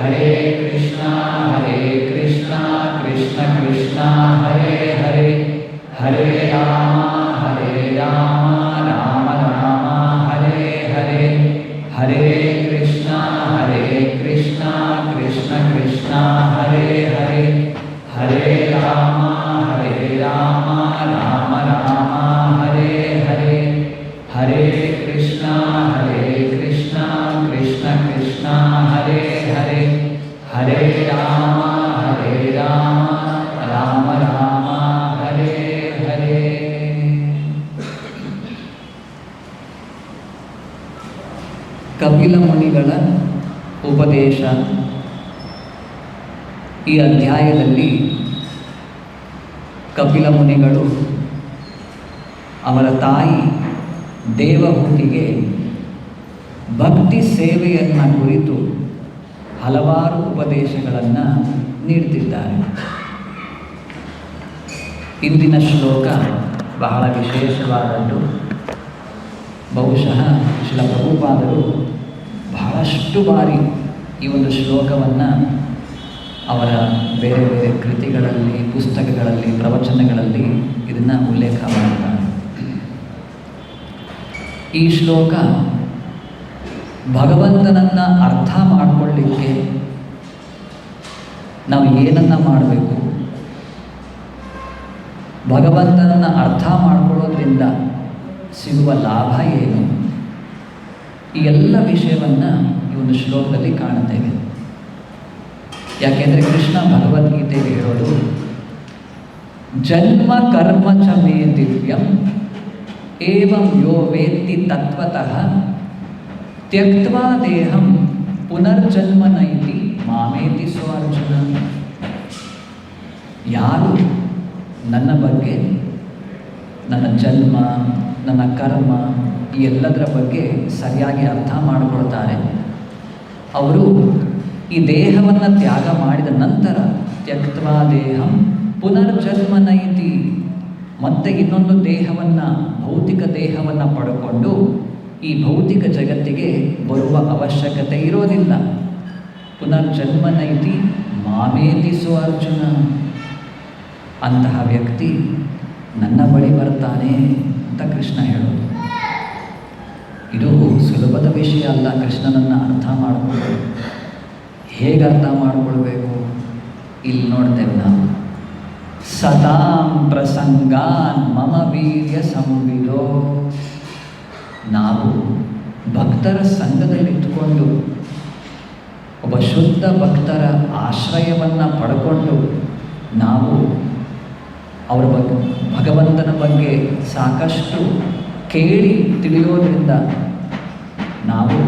ಹರೇ ಕೃಷ್ಣ ಕೃಷ್ಣ ಕೃಷ್ಣ ಹರೇ ಹರೇ ಹರೇ ರಾಮ ರಾಮ ರಾಮ ಹರೇ ಹರೇ ಹರೇ ಕೃಷ್ಣ ಕೃಷ್ಣ ಕೃಷ್ಣ ಹರೇ ಹರೇ ಹರೇ ರಾಮ ರಾಮ ರಾಮ ಹರೇ ಹರೇ ಹರೇ ಕೃಷ್ಣ ಕೃಷ್ಣ ಕೃಷ್ಣ ಹರೇ ಹರೇ ಹರೇ ರಾಮ ರಾಮ ರಾಮ ಹರೇ ಹರೇ. ಕಪಿಲ ಮುನಿಗಳ ಉಪದೇಶ. ಈ ಅಧ್ಯಾಯದಲ್ಲಿ ಕಪಿಲ ಮುನಿಗಳು ಅವರ ತಾಯಿ ದೇವಹೂತಿಗೆ ಭಕ್ತಿ ಸೇವೆಯನ್ನು ಕುರಿತು ಹಲವಾರು ಉಪದೇಶಗಳನ್ನು ನೀಡ್ತಿದ್ದಾರೆ. ಇಂದಿನ ಶ್ಲೋಕ ಬಹಳ ವಿಶೇಷವಾದದ್ದು. ಬಹುಶಃ ಶ್ರೀಲ ಪ್ರಭುಪಾದರು ಬಹಳಷ್ಟು ಬಾರಿ ಈ ಒಂದು ಶ್ಲೋಕವನ್ನು ಅವರ ಬೇರೆ ಬೇರೆ ಕೃತಿಗಳಲ್ಲಿ, ಪುಸ್ತಕಗಳಲ್ಲಿ, ಪ್ರವಚನಗಳಲ್ಲಿ ಇದನ್ನು ಉಲ್ಲೇಖ ಮಾಡ್ತಾರೆ. ಈ ಶ್ಲೋಕ ಭಗವಂತನನ್ನು ಅರ್ಥ ಮಾಡಿಕೊಳ್ಳಿಕ್ಕೆ ನಾವು ಏನನ್ನು ಮಾಡಬೇಕು, ಭಗವಂತನನ್ನು ಅರ್ಥ ಮಾಡಿಕೊಳ್ಳೋದ್ರಿಂದ ಸಿಗುವ ಲಾಭ ಏನು, ಈ ಎಲ್ಲ ವಿಷಯವನ್ನು ಈ ಒಂದು ಶ್ಲೋಕದಲ್ಲಿ ಕಾಣುತ್ತೇವೆ. ಯಾಕೆಂದರೆ ಕೃಷ್ಣ ಭಗವದ್ಗೀತೆಗೆ ಹೇಳೋದು, ಜನ್ಮ ಕರ್ಮ ಚ ಮೇ ದಿವ್ಯಂ ಏವಂ ಯೋ ವೇತ್ತಿ ತತ್ವತಃ ತ್ಯಕ್ತ್ವಾ ದೇಹಂ ಪುನರ್ಜನ್ಮ ನೈತಿ ಮಾಮೇತಿ ಸ್ವಾರ್ಜುನ. ಯಾರು ನನ್ನ ಬಗ್ಗೆ, ನನ್ನ ಜನ್ಮ, ನನ್ನ ಕರ್ಮ, ಈ ಎಲ್ಲದರ ಬಗ್ಗೆ ಸರಿಯಾಗಿ ಅರ್ಥ ಮಾಡಿಕೊಳ್ತಾರೆ, ಅವರು ಈ ದೇಹವನ್ನು ತ್ಯಾಗ ಮಾಡಿದ ನಂತರ ತ್ಯಕ್ತ್ವಾ ದೇಹಂ ಪುನರ್ಜನ್ಮ ನೈತಿ, ಮತ್ತೆ ಇನ್ನೊಂದು ದೇಹವನ್ನು, ಭೌತಿಕ ದೇಹವನ್ನು ಪಡ್ಕೊಂಡು ಈ ಭೌತಿಕ ಜಗತ್ತಿಗೆ ಬರುವ ಅವಶ್ಯಕತೆ ಇರೋದಿಲ್ಲ. ಪುನರ್ಜನ್ಮ ನೈತಿ ಮಾಮೇತಿ ಸ್ವಾರ್ಜುನ. ಅಂತಹ ವ್ಯಕ್ತಿ ನನ್ನ ಬಳಿ ಬರ್ತಾನೆ ಅಂತ ಕೃಷ್ಣ ಹೇಳೋದು. ಇದು ಸುಲಭದ ವಿಷಯ ಅಲ್ಲ. ಕೃಷ್ಣನನ್ನು ಅರ್ಥ ಮಾಡಿಕೊಳ್ಳೋದು ಹೇಗೆ ಅರ್ಥ ಮಾಡಿಕೊಳ್ಬೇಕು ಇಲ್ಲಿ ನೋಡ್ತೇವೆ ನಾವು. ಸದಾಂ ಪ್ರಸಂಗಾನ್ ಮಮ ವೀರ್ಯ ಸಂವಿದೋ. ನಾವು ಭಕ್ತರ ಸಂಘದಲ್ಲಿಟ್ಟುಕೊಂಡು, ಒಬ್ಬ ಶುದ್ಧ ಭಕ್ತರ ಆಶ್ರಯವನ್ನು ಪಡ್ಕೊಂಡು ನಾವು ಅವರ ಬಗ್ಗೆ, ಭಗವಂತನ ಬಗ್ಗೆ ಸಾಕಷ್ಟು ಕೇಳಿ ತಿಳಿಯೋದ್ರಿಂದ ನಾವು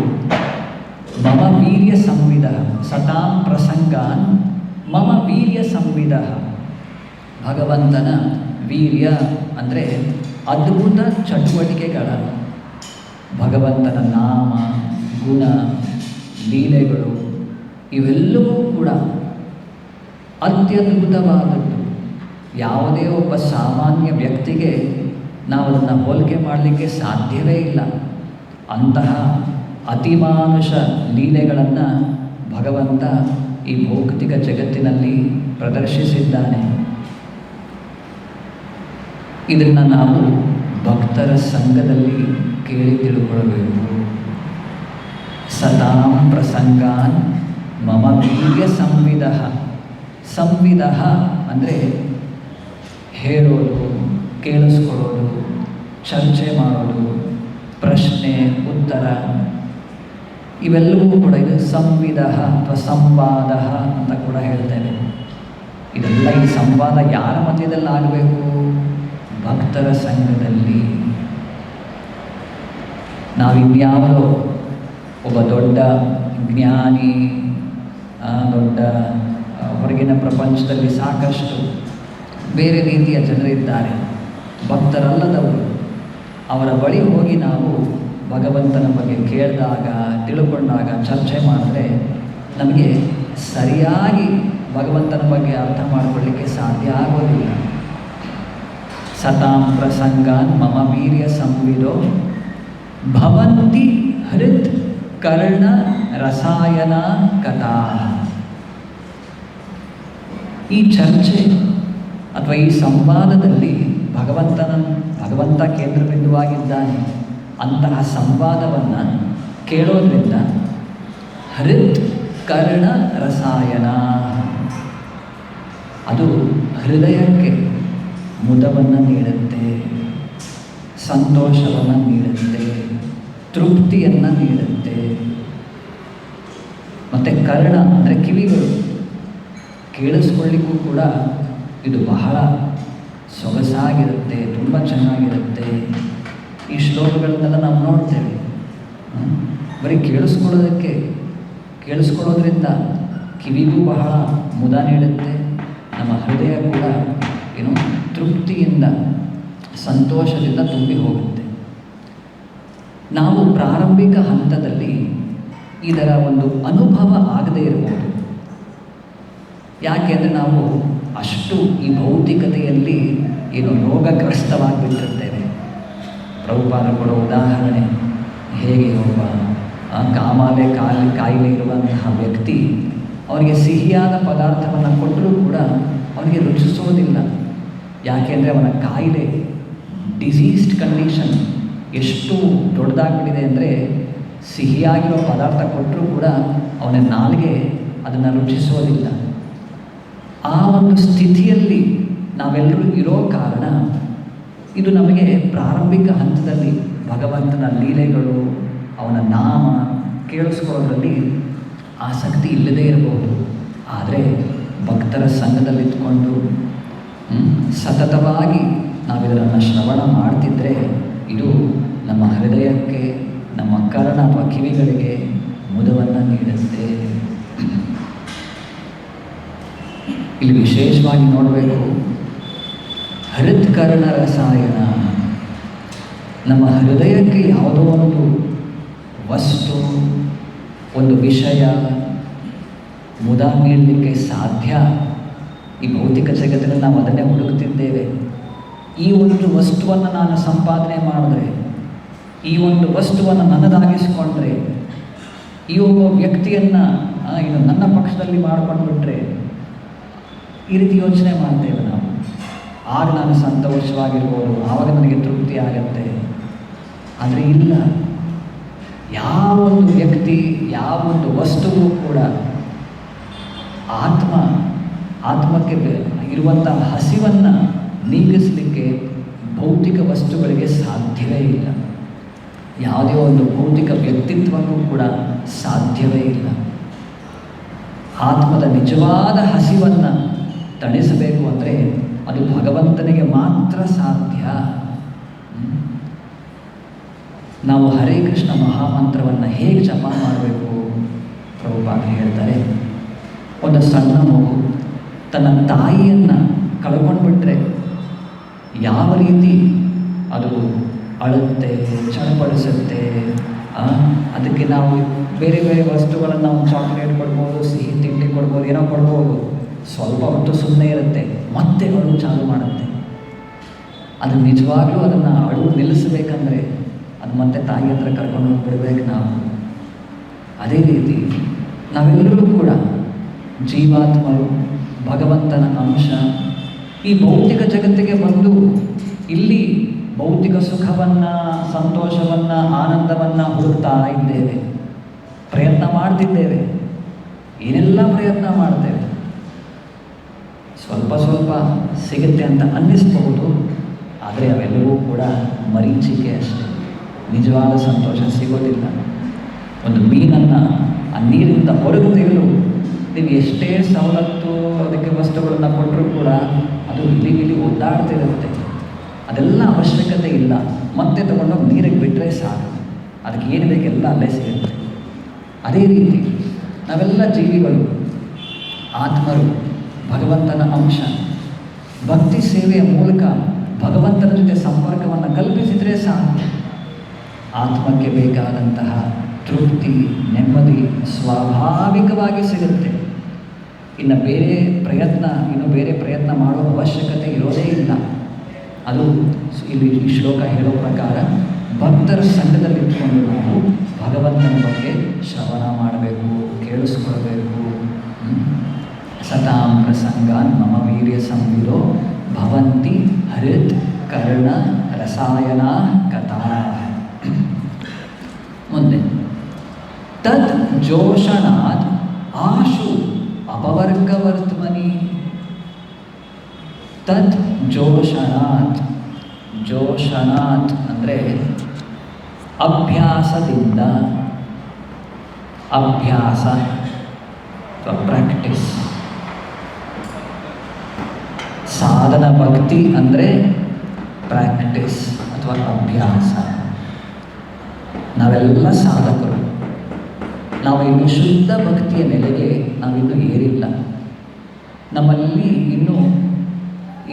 ಮಮ ವೀರ್ಯ ಸಂವಿಧ, ಸತಾಂ ಪ್ರಸಂಗಾನ್ ಮಮ ವೀರ್ಯ ಸಂವಿಧ. ಭಗವಂತನ ವೀರ್ಯ ಅಂದರೆ ಅದ್ಭುತ ಚಟುವಟಿಕೆಗಳ, ಭಗವಂತನ ನಾಮ, ಗುಣ, ಲೀಲೆಗಳು ಇವೆಲ್ಲವೂ ಕೂಡ ಅತ್ಯದ್ಭುತವಾದದ್ದು. ಯಾವುದೇ ಒಬ್ಬ ಸಾಮಾನ್ಯ ವ್ಯಕ್ತಿಗೆ ನಾವು ಅದನ್ನು ಹೋಲಿಕೆ ಮಾಡಲಿಕ್ಕೆ ಸಾಧ್ಯವೇ ಇಲ್ಲ. ಅಂತಹ ಅತಿಮಾನುಷ ಲೀಲೆಗಳನ್ನು ಭಗವಂತ ಈ ಭೌತಿಕ ಜಗತ್ತಿನಲ್ಲಿ ಪ್ರದರ್ಶಿಸಿದ್ದಾನೆ. ಇದನ್ನು ನಾವು ಭಕ್ತರ ಸಂಘದಲ್ಲಿ ಕೇಳಿ ತಿಳ್ಕೊಳ್ಬೇಕು. ಸದಾಂ ಪ್ರಸಂಗಾನ್ ಮಮ ವೀರ್ಯ ಸಂವಿಧ. ಸಂವಿಧ ಅಂದರೆ ಹೇಳೋದು, ಕೇಳಿಸ್ಕೊಳ್ಳೋದು, ಚರ್ಚೆ ಮಾಡೋದು, ಪ್ರಶ್ನೆ ಉತ್ತರ, ಇವೆಲ್ಲವೂ ಕೂಡ ಇದು ಸಂವಿಧ ಅಥವಾ ಸಂವಾದ ಅಂತ ಕೂಡ ಹೇಳ್ತೇವೆ. ಇದೆಲ್ಲ ಈ ಸಂವಾದ ಯಾರ ಮಧ್ಯದಲ್ಲಿ ಆಗಬೇಕು? ಭಕ್ತರ ಸಂಘದಲ್ಲಿ. ನಾವಿನ್ಯಾವುದೋ ಒಬ್ಬ ದೊಡ್ಡ ಜ್ಞಾನಿ, ದೊಡ್ಡ ಹೊರಗಿನ ಪ್ರಪಂಚದಲ್ಲಿ ಸಾಕಷ್ಟು ಬೇರೆ ರೀತಿಯ ಜನರಿದ್ದಾರೆ, ಭಕ್ತರಲ್ಲದವರು. ಅವರ ಬಳಿ ಹೋಗಿ ನಾವು ಭಗವಂತನ ಬಗ್ಗೆ ಕೇಳಿದಾಗ, ತಿಳ್ಕೊಂಡಾಗ, ಚರ್ಚೆ ಮಾಡಿದ್ರೆ ನಮಗೆ ಸರಿಯಾಗಿ ಭಗವಂತನ ಬಗ್ಗೆ ಅರ್ಥ ಮಾಡಿಕೊಳ್ಳಿಕ್ಕೆ ಸಾಧ್ಯ ಆಗೋದಿಲ್ಲ. ಸತಾಂ ಪ್ರಸಂಗಾನ್ ಮಮ ವೀರ್ಯ ಸಂವಿದೋ ಭವಂತಿ ಹೃತ್ ಕರ್ಣ ರಸಾಯನ ಕಥಾ. ಈ ಚರ್ಚೆ ಅಥವಾ ಈ ಸಂವಾದದಲ್ಲಿ ಭಗವಂತ ಕೇಂದ್ರಬಿಂದುವಾಗಿದ್ದಾನೆ. ಅಂತಹ ಸಂವಾದವನ್ನು ಕೇಳೋದ್ರಿಂದ ಹೃತ್ ಕರ್ಣ ರಸಾಯನ, ಅದು ಹೃದಯಕ್ಕೆ ಮುದವನ್ನು ನೀಡುತ್ತೆ, ಸಂತೋಷವನ್ನು ನೀಡುತ್ತೆ, ತೃಪ್ತಿಯನ್ನು ನೀಡುತ್ತೆ. ಮತ್ತು ಕರ್ಣ ಅಂದರೆ ಕಿವಿಗಳು, ಕೇಳಿಸ್ಕೊಳ್ಳಿಕ್ಕೂ ಕೂಡ ಇದು ಬಹಳ ಸೊಗಸಾಗಿರುತ್ತೆ, ತುಂಬ ಚೆನ್ನಾಗಿರುತ್ತೆ. ಈ ಶ್ಲೋಕಗಳನ್ನೆಲ್ಲ ನಾವು ನೋಡ್ತೇವೆ. ಬರೀ ಕೇಳಿಸ್ಕೊಳ್ಳೋದ್ರಿಂದ ಕಿವಿಗೂ ಬಹಳ ಮುದ ನೀಡುತ್ತೆ, ನಮ್ಮ ಹೃದಯ ಕೂಡ ತೃಪ್ತಿಯಿಂದ ಸಂತೋಷದಿಂದ ತುಂಬಿ ಹೋಗುತ್ತೆ. ನಾವು ಪ್ರಾರಂಭಿಕ ಹಂತದಲ್ಲಿ ಇದರ ಒಂದು ಅನುಭವ ಆಗದೇ ಇರಬಹುದು. ಯಾಕೆಂದರೆ ನಾವು ಅಷ್ಟು ಈ ಭೌತಿಕತೆಯಲ್ಲಿ ರೋಗಗ್ರಸ್ತವಾಗಿಬಿಟ್ಟಿರ್ತೇವೆ. ಪ್ರಭುಪಾದ ಕೊಡೋ ಉದಾಹರಣೆ, ಹೇಗೆ ಒಬ್ಬ ಕಾಯಿಲೆ ಇರುವಂತಹ ವ್ಯಕ್ತಿ ಅವನಿಗೆ ಸಿಹಿಯಾದ ಪದಾರ್ಥವನ್ನು ಕೊಟ್ಟರೂ ಕೂಡ ಅವನಿಗೆ ರುಚಿಸೋದಿಲ್ಲ. ಯಾಕೆಂದರೆ ಅವನ ಕಾಯಿಲೆ, ಡಿಸೀಸ್ಡ್ ಕಂಡೀಷನ್ ಎಷ್ಟು ದೊಡ್ಡದಾಗ್ಬಿಟ್ಟಿದೆ ಅಂದರೆ ಸಿಹಿಯಾಗಿರೋ ಪದಾರ್ಥ ಕೊಟ್ಟರೂ ಕೂಡ ಅವನ ನಾಲಿಗೆ ಅದನ್ನು ರುಚಿಸೋದಿಲ್ಲ. ಆ ಒಂದು ಸ್ಥಿತಿಯಲ್ಲಿ ನಾವೆಲ್ಲರೂ ಇರೋ ಕಾರಣ ಇದು ನಮಗೆ ಪ್ರಾರಂಭಿಕ ಹಂತದಲ್ಲಿ ಭಗವಂತನ ಲೀಲೆಗಳು, ಅವನ ನಾಮ ಕೇಳಿಸ್ಕೊಳ್ಳೋದ್ರಲ್ಲಿ ಆಸಕ್ತಿ ಇಲ್ಲದೇ ಇರಬಹುದು. ಆದರೆ ಭಕ್ತರ ಸಂಘದಲ್ಲಿದ್ದುಕೊಂಡು ಸತತವಾಗಿ ನಾವಿದನ್ನು ಶ್ರವಣ ಮಾಡ್ತಿದ್ದರೆ ಇದು ನಮ್ಮ ಹೃದಯಕ್ಕೆ, ನಮ್ಮ ಕರ್ಣ ಅಥವಾ ಕಿವಿಗಳಿಗೆ ಮುದವನ್ನು ನೀಡುತ್ತೆ. ಇಲ್ಲಿ ವಿಶೇಷವಾಗಿ ನೋಡಬೇಕು, ಹೃತ್ಕರ್ಣ ರಸಾಯನ. ನಮ್ಮ ಹೃದಯಕ್ಕೆ ಯಾವುದೋ ಒಂದು ವಸ್ತು, ಒಂದು ವಿಷಯ ಮುದ ನೀಡಲಿಕ್ಕೆ ಸಾಧ್ಯ. ಈ ಭೌತಿಕ ಜಗತ್ತಿನಲ್ಲಿ ನಾವು ಅದನ್ನೇ ಹುಡುಕ್ತಿದ್ದೇವೆ. ಈ ಒಂದು ವಸ್ತುವನ್ನು ನಾನು ಸಂಪಾದನೆ ಮಾಡಿದ್ರೆ, ಈ ಒಂದು ವಸ್ತುವನ್ನು ನನ್ನದಾಗಿಸ್ಕೊಂಡ್ರೆ, ಈ ಒಬ್ಬ ವ್ಯಕ್ತಿಯನ್ನು ನನ್ನ ಪಕ್ಷದಲ್ಲಿ ಮಾಡ್ಕೊಂಡ್ಬಿಟ್ರೆ, ಈ ರೀತಿ ಯೋಚನೆ ಮಾಡ್ತೇವೆ ನಾವು. ಆಗ ನಾನು ಸಂತೋಷವಾಗಿರ್ಬೋದು, ಆವಾಗ ನನಗೆ ತೃಪ್ತಿ ಆಗತ್ತೆ. ಆದರೆ ಇಲ್ಲ, ಯಾವೊಂದು ವ್ಯಕ್ತಿ, ಯಾವೊಂದು ವಸ್ತುವು ಕೂಡ ಆತ್ಮಕ್ಕೆ ಇರುವಂಥ ಹಸಿವನ್ನು ನೀಗಿಸಲಿಕ್ಕೆ ಭೌತಿಕ ವಸ್ತುಗಳಿಗೆ ಸಾಧ್ಯವೇ ಇಲ್ಲ. ಯಾವುದೇ ಒಂದು ಭೌತಿಕ ವ್ಯಕ್ತಿತ್ವಕ್ಕೂ ಕೂಡ ಸಾಧ್ಯವೇ ಇಲ್ಲ. ಆತ್ಮದ ನಿಜವಾದ ಹಸಿವನ್ನು ತಣಿಸಬೇಕು ಅಂದರೆ ಅದು ಭಗವಂತನಿಗೆ ಮಾತ್ರ ಸಾಧ್ಯ. ನಾವು ಹರೇ ಕೃಷ್ಣ ಮಹಾಮಂತ್ರವನ್ನು ಹೇಗೆ ಜಪ ಮಾಡಬೇಕು ಪ್ರಭುಪಾದ ಹೇಳ್ತಾರೆ. ಒಂದು ಸಣ್ಣ ಮಗು ತನ್ನ ತಾಯಿಯನ್ನು ಕಳ್ಕೊಂಡ್ಬಿಟ್ರೆ ಯಾವ ರೀತಿ ಅದು ಅಳುತ್ತೆ, ಚಡಪಡಿಸುತ್ತೆ. ಅದಕ್ಕೆ ನಾವು ಬೇರೆ ಬೇರೆ ವಸ್ತುಗಳನ್ನು ನಾವು ಚಾಕ್ಲೇಟ್ ಕೊಡ್ಬೋದು, ಸಿಹಿ ತಿಂಡಿ ಕೊಡ್ಬೋದು, ಏನೋ ಕೊಡ್ಬೋದು. ಸ್ವಲ್ಪ ಹೊತ್ತು ಸುಮ್ಮನೆ ಇರುತ್ತೆ, ಮತ್ತೆ ಅಳು ಚಾಲು ಮಾಡುತ್ತೆ. ಅದು ನಿಜವಾಗ್ಲೂ ಅದನ್ನು ಅಳು ನಿಲ್ಲಿಸಬೇಕಂದ್ರೆ ಅದು ಮತ್ತೆ ತಾಯಿ ಹತ್ರ ಕರ್ಕೊಂಡು ಹೋಗ್ಬಿಡ್ಬೇಕು ನಾವು. ಅದೇ ರೀತಿ ನಾವೆಲ್ಲರೂ ಕೂಡ ಜೀವಾತ್ಮರು, ಭಗವಂತನ ಅಂಶ. ಈ ಭೌತಿಕ ಜಗತ್ತಿಗೆ ಬಂದು ಇಲ್ಲಿ ಭೌತಿಕ ಸುಖವನ್ನು, ಸಂತೋಷವನ್ನು, ಆನಂದವನ್ನು ಹುಡುಕ್ತಾ ಇದ್ದೇವೆ, ಪ್ರಯತ್ನ ಮಾಡ್ತಿದ್ದೇವೆ. ಏನೆಲ್ಲ ಪ್ರಯತ್ನ ಮಾಡ್ತೇವೆ, ಸ್ವಲ್ಪ ಸ್ವಲ್ಪ ಸಿಗುತ್ತೆ ಅಂತ ಅನ್ನಿಸ್ಬಹುದು. ಆದರೆ ಅವೆಲ್ಲವೂ ಕೂಡ ಮರೀಚಿಕೆ ಅಷ್ಟೇ. ನಿಜವಾದ ಸಂತೋಷ ಸಿಗೋದಿಲ್ಲ. ಒಂದು ಮೀನನ್ನು ಆ ನೀರಿನಿಂದ ಹೊರಗೆ ತೆಗೆದು ನೀವು ಎಷ್ಟೇ ಸವಲತ್ತು ಅದಕ್ಕೆ ವಸ್ತುಗಳನ್ನು ಕೊಟ್ಟರೂ ಕೂಡ ಅದು ಇಲ್ಲಿ ಒದ್ದಾಡ್ತಿರುತ್ತೆ. ಅದೆಲ್ಲ ಅವಶ್ಯಕತೆ ಇಲ್ಲ. ಮತ್ತೆ ತಗೊಂಡೋಗಿ ನೀರಿಗೆ ಬಿಟ್ಟರೆ ಸಾಕು, ಅದಕ್ಕೆ ಏನು ಬೇಕೆಲ್ಲ ಅಲ್ಲೇ ಸಿಗುತ್ತೆ. ಅದೇ ರೀತಿ ನಾವೆಲ್ಲ ಜೀವಿಗಳು, ಆತ್ಮರು, ಭಗವಂತನ ಅಂಶ. ಭಕ್ತಿ ಸೇವೆಯ ಮೂಲಕ ಭಗವಂತನ ಜೊತೆ ಸಂಪರ್ಕವನ್ನು ಕಲ್ಪಿಸಿದರೆ ಸಾಕು, ಆತ್ಮಕ್ಕೆ ಬೇಕಾದಂತಹ ತೃಪ್ತಿ, ನೆಮ್ಮದಿ ಸ್ವಾಭಾವಿಕವಾಗಿ ಸಿಗುತ್ತೆ. ಇನ್ನು ಬೇರೆ ಪ್ರಯತ್ನ ಮಾಡೋ ಅವಶ್ಯಕತೆ ಇರೋದೇ ಇಲ್ಲ. ಅದು ಇಲ್ಲಿ ಈ ಶ್ಲೋಕ ಹೇಳೋ ಪ್ರಕಾರ ಭಕ್ತರ ಸಂಘದಲ್ಲಿಟ್ಕೊಂಡು ನಾವು ಭಗವಂತನ ಬಗ್ಗೆ ಶ್ರವಣ ಮಾಡಬೇಕು, ಕೇಳಿಸ್ಕೊಳ್ಬೇಕು, ಸತಾಂ ಪ್ರಸಂಗಾನ್ ಮಮ ವೀರ್ಯ ಸಂವಿದೋ ಭವಂತಿ ಹೃತ್ ಕರ್ಣ ರಸಾಯನ ಕಥಾ. ಮುಂದೆ ತದ್ ಜೋಷಣಾತ್ ಆಶು ಅಪವರ್ಗವರ್ತ್ಮನಿ. ತದ್ ಜೋಷಣಾತ್, ಜೋಷಣಾತ್ ಅಂದರೆ ಅಭ್ಯಾಸದಿಂದ, ಅಭ್ಯಾಸ ಅಥವಾ ಪ್ರಾಕ್ಟೀಸ್. ಸಾಧನ ಭಕ್ತಿ ಅಂದರೆ ಪ್ರಾಕ್ಟೀಸ್ ಅಥವಾ ಅಭ್ಯಾಸ. ನಾವೆಲ್ಲ ಸಾಧಕರು. ನಾವು ಇನ್ನು ಶುದ್ಧ ಭಕ್ತಿಯ ನೆಲೆಗೆ ನಾವಿನ್ನೂ ಏರಿಲ್ಲ. ನಮ್ಮಲ್ಲಿ ಇನ್ನೂ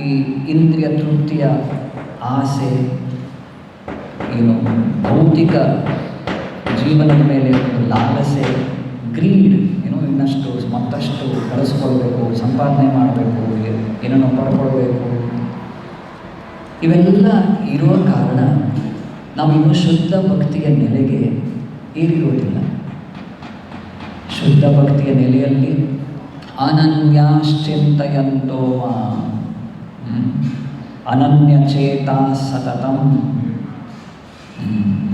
ಈ ಇಂದ್ರಿಯ ತೃಪ್ತಿಯ ಆಸೆ, ಏನು ಭೌತಿಕ ಜೀವನದ ಮೇಲೆ ಒಂದು ಲಾಲಸೆ, ಗ್ರೀಡ್, ಏನೋ ಇನ್ನಷ್ಟು ಮತ್ತಷ್ಟು ಕಳಿಸ್ಕೊಳ್ಬೇಕು, ಸಂಪಾದನೆ ಮಾಡಬೇಕು, ಏನೋ ಪಡ್ಕೊಳ್ಬೇಕು, ಇವೆಲ್ಲ ಇರುವ ಕಾರಣ ನಾವು ಇನ್ನೂ ಶುದ್ಧ ಭಕ್ತಿಯ ನೆಲೆಗೆ ಏರಿರುವುದಿಲ್ಲ. ಶುದ್ಧ ಭಕ್ತಿಯ ನೆಲೆಯಲ್ಲಿ ಅನನ್ಯಾಶ್ಚಿಂತಯಂತೋ ಮಾಂ ಅನನ್ಯಚೇತಾ ಸತತಂ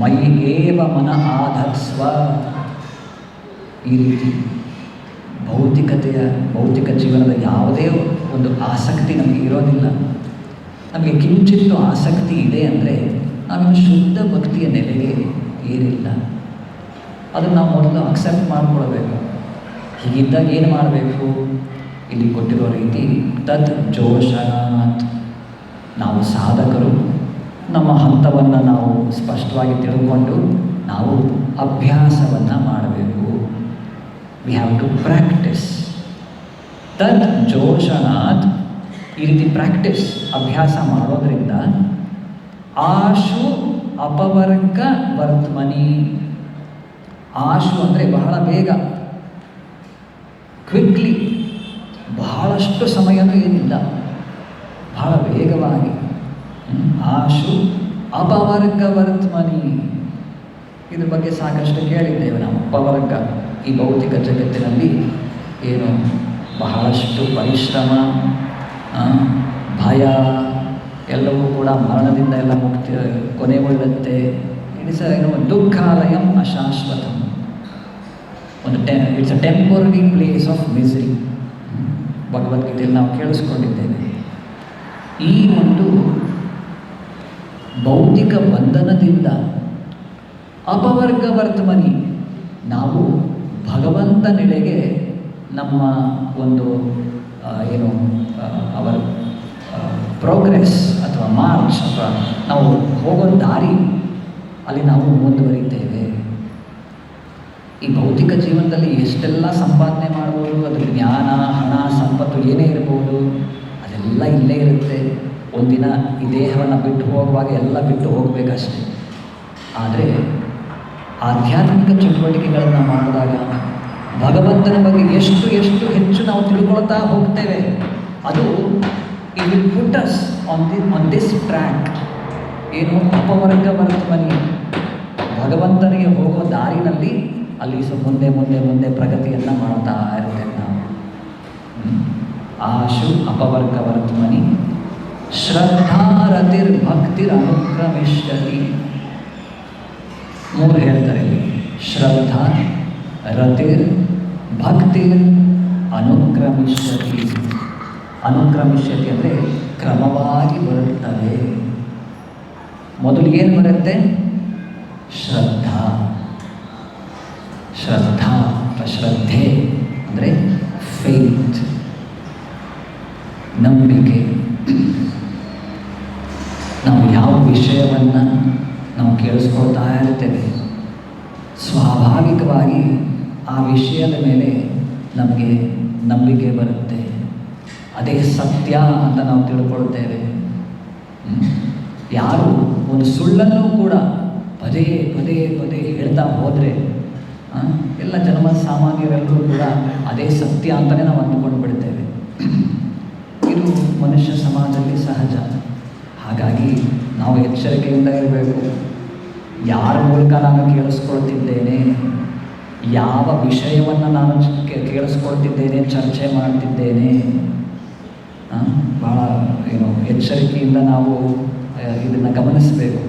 ಮಯಿ ಏವ ಮನ ಆಧತ್ಸ್ವ. ಈ ರೀತಿ ಭೌತಿಕ ಜೀವನದ ಯಾವುದೇ ಒಂದು ಆಸಕ್ತಿ ನಮಗೆ ಇರೋದಿಲ್ಲ. ನಮಗೆ ಕಿಂಚಿತ್ತು ಆಸಕ್ತಿ ಇದೆ ಅಂದರೆ ನಾವಿನ್ನು ಶುದ್ಧ ಭಕ್ತಿಯ ನೆಲೆಗೆ ಏರಿಲ್ಲ. ಅದನ್ನು ನಾವು ಮೊದಲು ಅಕ್ಸೆಪ್ಟ್ ಮಾಡಿಕೊಳ್ಬೇಕು. ಹೀಗಿದ್ದಾಗ ಏನು ಮಾಡಬೇಕು? ಇಲ್ಲಿ ಕೊಟ್ಟಿರೋ ರೀತಿ ತದ್ ಜೋಷಣಾತ್. ನಾವು ಸಾಧಕರು, ನಮ್ಮ ಹಂತವನ್ನು ನಾವು ಸ್ಪಷ್ಟವಾಗಿ ತಿಳ್ಕೊಂಡು ನಾವು ಅಭ್ಯಾಸವನ್ನು ಮಾಡಬೇಕು. We have to practise. ತದ್ ಜೋಷಣಾತ್, ಈ ರೀತಿ ಪ್ರಾಕ್ಟಿಸ್, ಅಭ್ಯಾಸ ಮಾಡೋದ್ರಿಂದ ಆಶು ಅಪವರ್ಗ ವರ್ತಮನಿ. ಆಶು ಅಂದರೆ ಬಹಳ ಬೇಗ, ಕ್ವಿಕ್ಲಿ, ಬಹಳಷ್ಟು ಸಮಯನೂ ಏನಿಲ್ಲ, ಬಹಳ ವೇಗವಾಗಿ. ಆಶು ಅಪವರ್ಗ ವರ್ತಮನಿ. ಇದ್ರ ಬಗ್ಗೆ ಸಾಕಷ್ಟು ಕೇಳಿದ್ದೇವೆ ನಾವು. ಅಪವರ್ಗ, ಈ ಭೌತಿಕ ಜಗತ್ತಿನಲ್ಲಿ ಏನು ಬಹಳಷ್ಟು ಪರಿಶ್ರಮ, ಭಯ ಎಲ್ಲವೂ ಕೂಡ ಮರಣದಿಂದ ಎಲ್ಲ ಮುಕ್ತಿ ಕೊನೆಗೊಳ್ಳುತ್ತೆ. ಏನು ದುಃಖಾಲಯಂ ಅಶಾಶ್ವತಂ. It's a temporary place of misery. ಭಗವದ್ಗೀತೆಯಲ್ಲಿ ನಾವು ಕೇಳಿಸ್ಕೊಂಡಿದ್ದೇವೆ. ಈ ಒಂದು ಭೌತಿಕ ಬಂಧನದಿಂದ ಅಪವರ್ಗ ವರ್ತಮನಿ, ನಾವು ಭಗವಂತನೆಡೆಗೆ ನಮ್ಮ ಒಂದು ಏನು ಅವರ ಪ್ರೋಗ್ರೆಸ್ ಅಥವಾ ಮಾರ್ಚ್ ಅಥವಾ ನಾವು ಹೋಗೋ ದಾರಿ, ಅಲ್ಲಿ ನಾವು ಮುಂದುವರಿತೇವೆ. ಈ ಭೌತಿಕ ಜೀವನದಲ್ಲಿ ಎಷ್ಟೆಲ್ಲ ಸಂಪಾದನೆ ಮಾಡ್ಬೋದು, ಅದು ಜ್ಞಾನ, ಹಣ, ಸಂಪತ್ತು ಏನೇ ಇರ್ಬೋದು, ಅದೆಲ್ಲ ಇಲ್ಲೇ ಇರುತ್ತೆ. ಒಂದಿನ ಈ ದೇಹವನ್ನು ಬಿಟ್ಟು ಹೋಗುವಾಗ ಎಲ್ಲ ಬಿಟ್ಟು ಹೋಗಬೇಕಷ್ಟೆ. ಆದರೆ ಆಧ್ಯಾತ್ಮಿಕ ಚಟುವಟಿಕೆಗಳನ್ನು ಮಾಡಿದಾಗ ಭಗವಂತನ ಬಗ್ಗೆ ಎಷ್ಟು ಹೆಚ್ಚು ನಾವು ತಿಳ್ಕೊಳ್ತಾ ಹೋಗ್ತೇವೆ. ಅದು it will put us on this track. ಏನು ಅಪವರ್ಗ ವರ್ತಮನಿ, ಭಗವಂತನಿಗೆ ಹೋಗೋ ದಾರಿನಲ್ಲಿ ಅಲ್ಲಿ ಮುಂದೆ ಪ್ರಗತಿಯನ್ನು ಮಾಡ್ತಾ ಇರ್ತೇವೆ ನಾವು. ಆಶು ಅಪವರ್ಗ ವರ್ತಮನಿ ಶ್ರದ್ಧಾರತಿರ್ ಭಕ್ತಿರ್ ಅನುಕ್ರಮಿಷ್ಯತಿ. 3 ಹೇಳ್ತಾರೆ ಇಲ್ಲಿ. ಶ್ರದ್ಧಾ, ರತಿರ್, ಭಕ್ತಿರ್ ಅನುಕ್ರಮಿಷ್ಯತಿ. ಅನುಕ್ರಮಿಷ್ಯತಿ ಅಂದರೆ ಕ್ರಮವಾಗಿ ಬರುತ್ತವೆ. ಮೊದಲು ಏನು ಬರುತ್ತೆ? ಶ್ರದ್ಧಾ. ಶ್ರದ್ಧೆ ಅಂದರೆ ಫೇತ್, ನಂಬಿಕೆ. ನಾವು ಯಾವ ವಿಷಯವನ್ನು ನಾವು ಕೇಳಿಸ್ಕೊಳ್ತಾ ಇರ್ತೇವೆ, ಸ್ವಾಭಾವಿಕವಾಗಿ ಆ ವಿಷಯದ ಮೇಲೆ ನಮಗೆ ನಂಬಿಕೆ ಬರುತ್ತೆ. ಅದೇ ಸತ್ಯ ಅಂತ ನಾವು ತಿಳ್ಕೊಳ್ತೇವೆ. ಯಾರು ಒಂದು ಸುಳ್ಳನ್ನು ಕೂಡ ಪದೇ ಹೇಳ್ತಾ ಹೋದರೆ ಎಲ್ಲ ಸಾಮಾನ್ಯರೆಲ್ಲರೂ ಕೂಡ ಅದೇ ಸತ್ಯ ಅಂತಲೇ ನಾವು ಅಂದುಕೊಂಡು ಬಿಡ್ತೇವೆ. ಇದು ಮನುಷ್ಯ ಸಮಾಜದಲ್ಲಿ ಸಹಜ. ಹಾಗಾಗಿ ನಾವು ಎಚ್ಚರಿಕೆಯಿಂದ ಇರಬೇಕು. ಯಾರ ಮೂಲಕ ನಾನು ಕೇಳಿಸ್ಕೊಳ್ತಿದ್ದೇನೆ, ಯಾವ ವಿಷಯವನ್ನು ನಾನು ಕೇಳಿಸ್ಕೊಳ್ತಿದ್ದೇನೆ, ಚರ್ಚೆ ಮಾಡ್ತಿದ್ದೇನೆ. ಭಾಳ ಎಚ್ಚರಿಕೆಯಿಂದ ನಾವು ಇದನ್ನು ಗಮನಿಸಬೇಕು.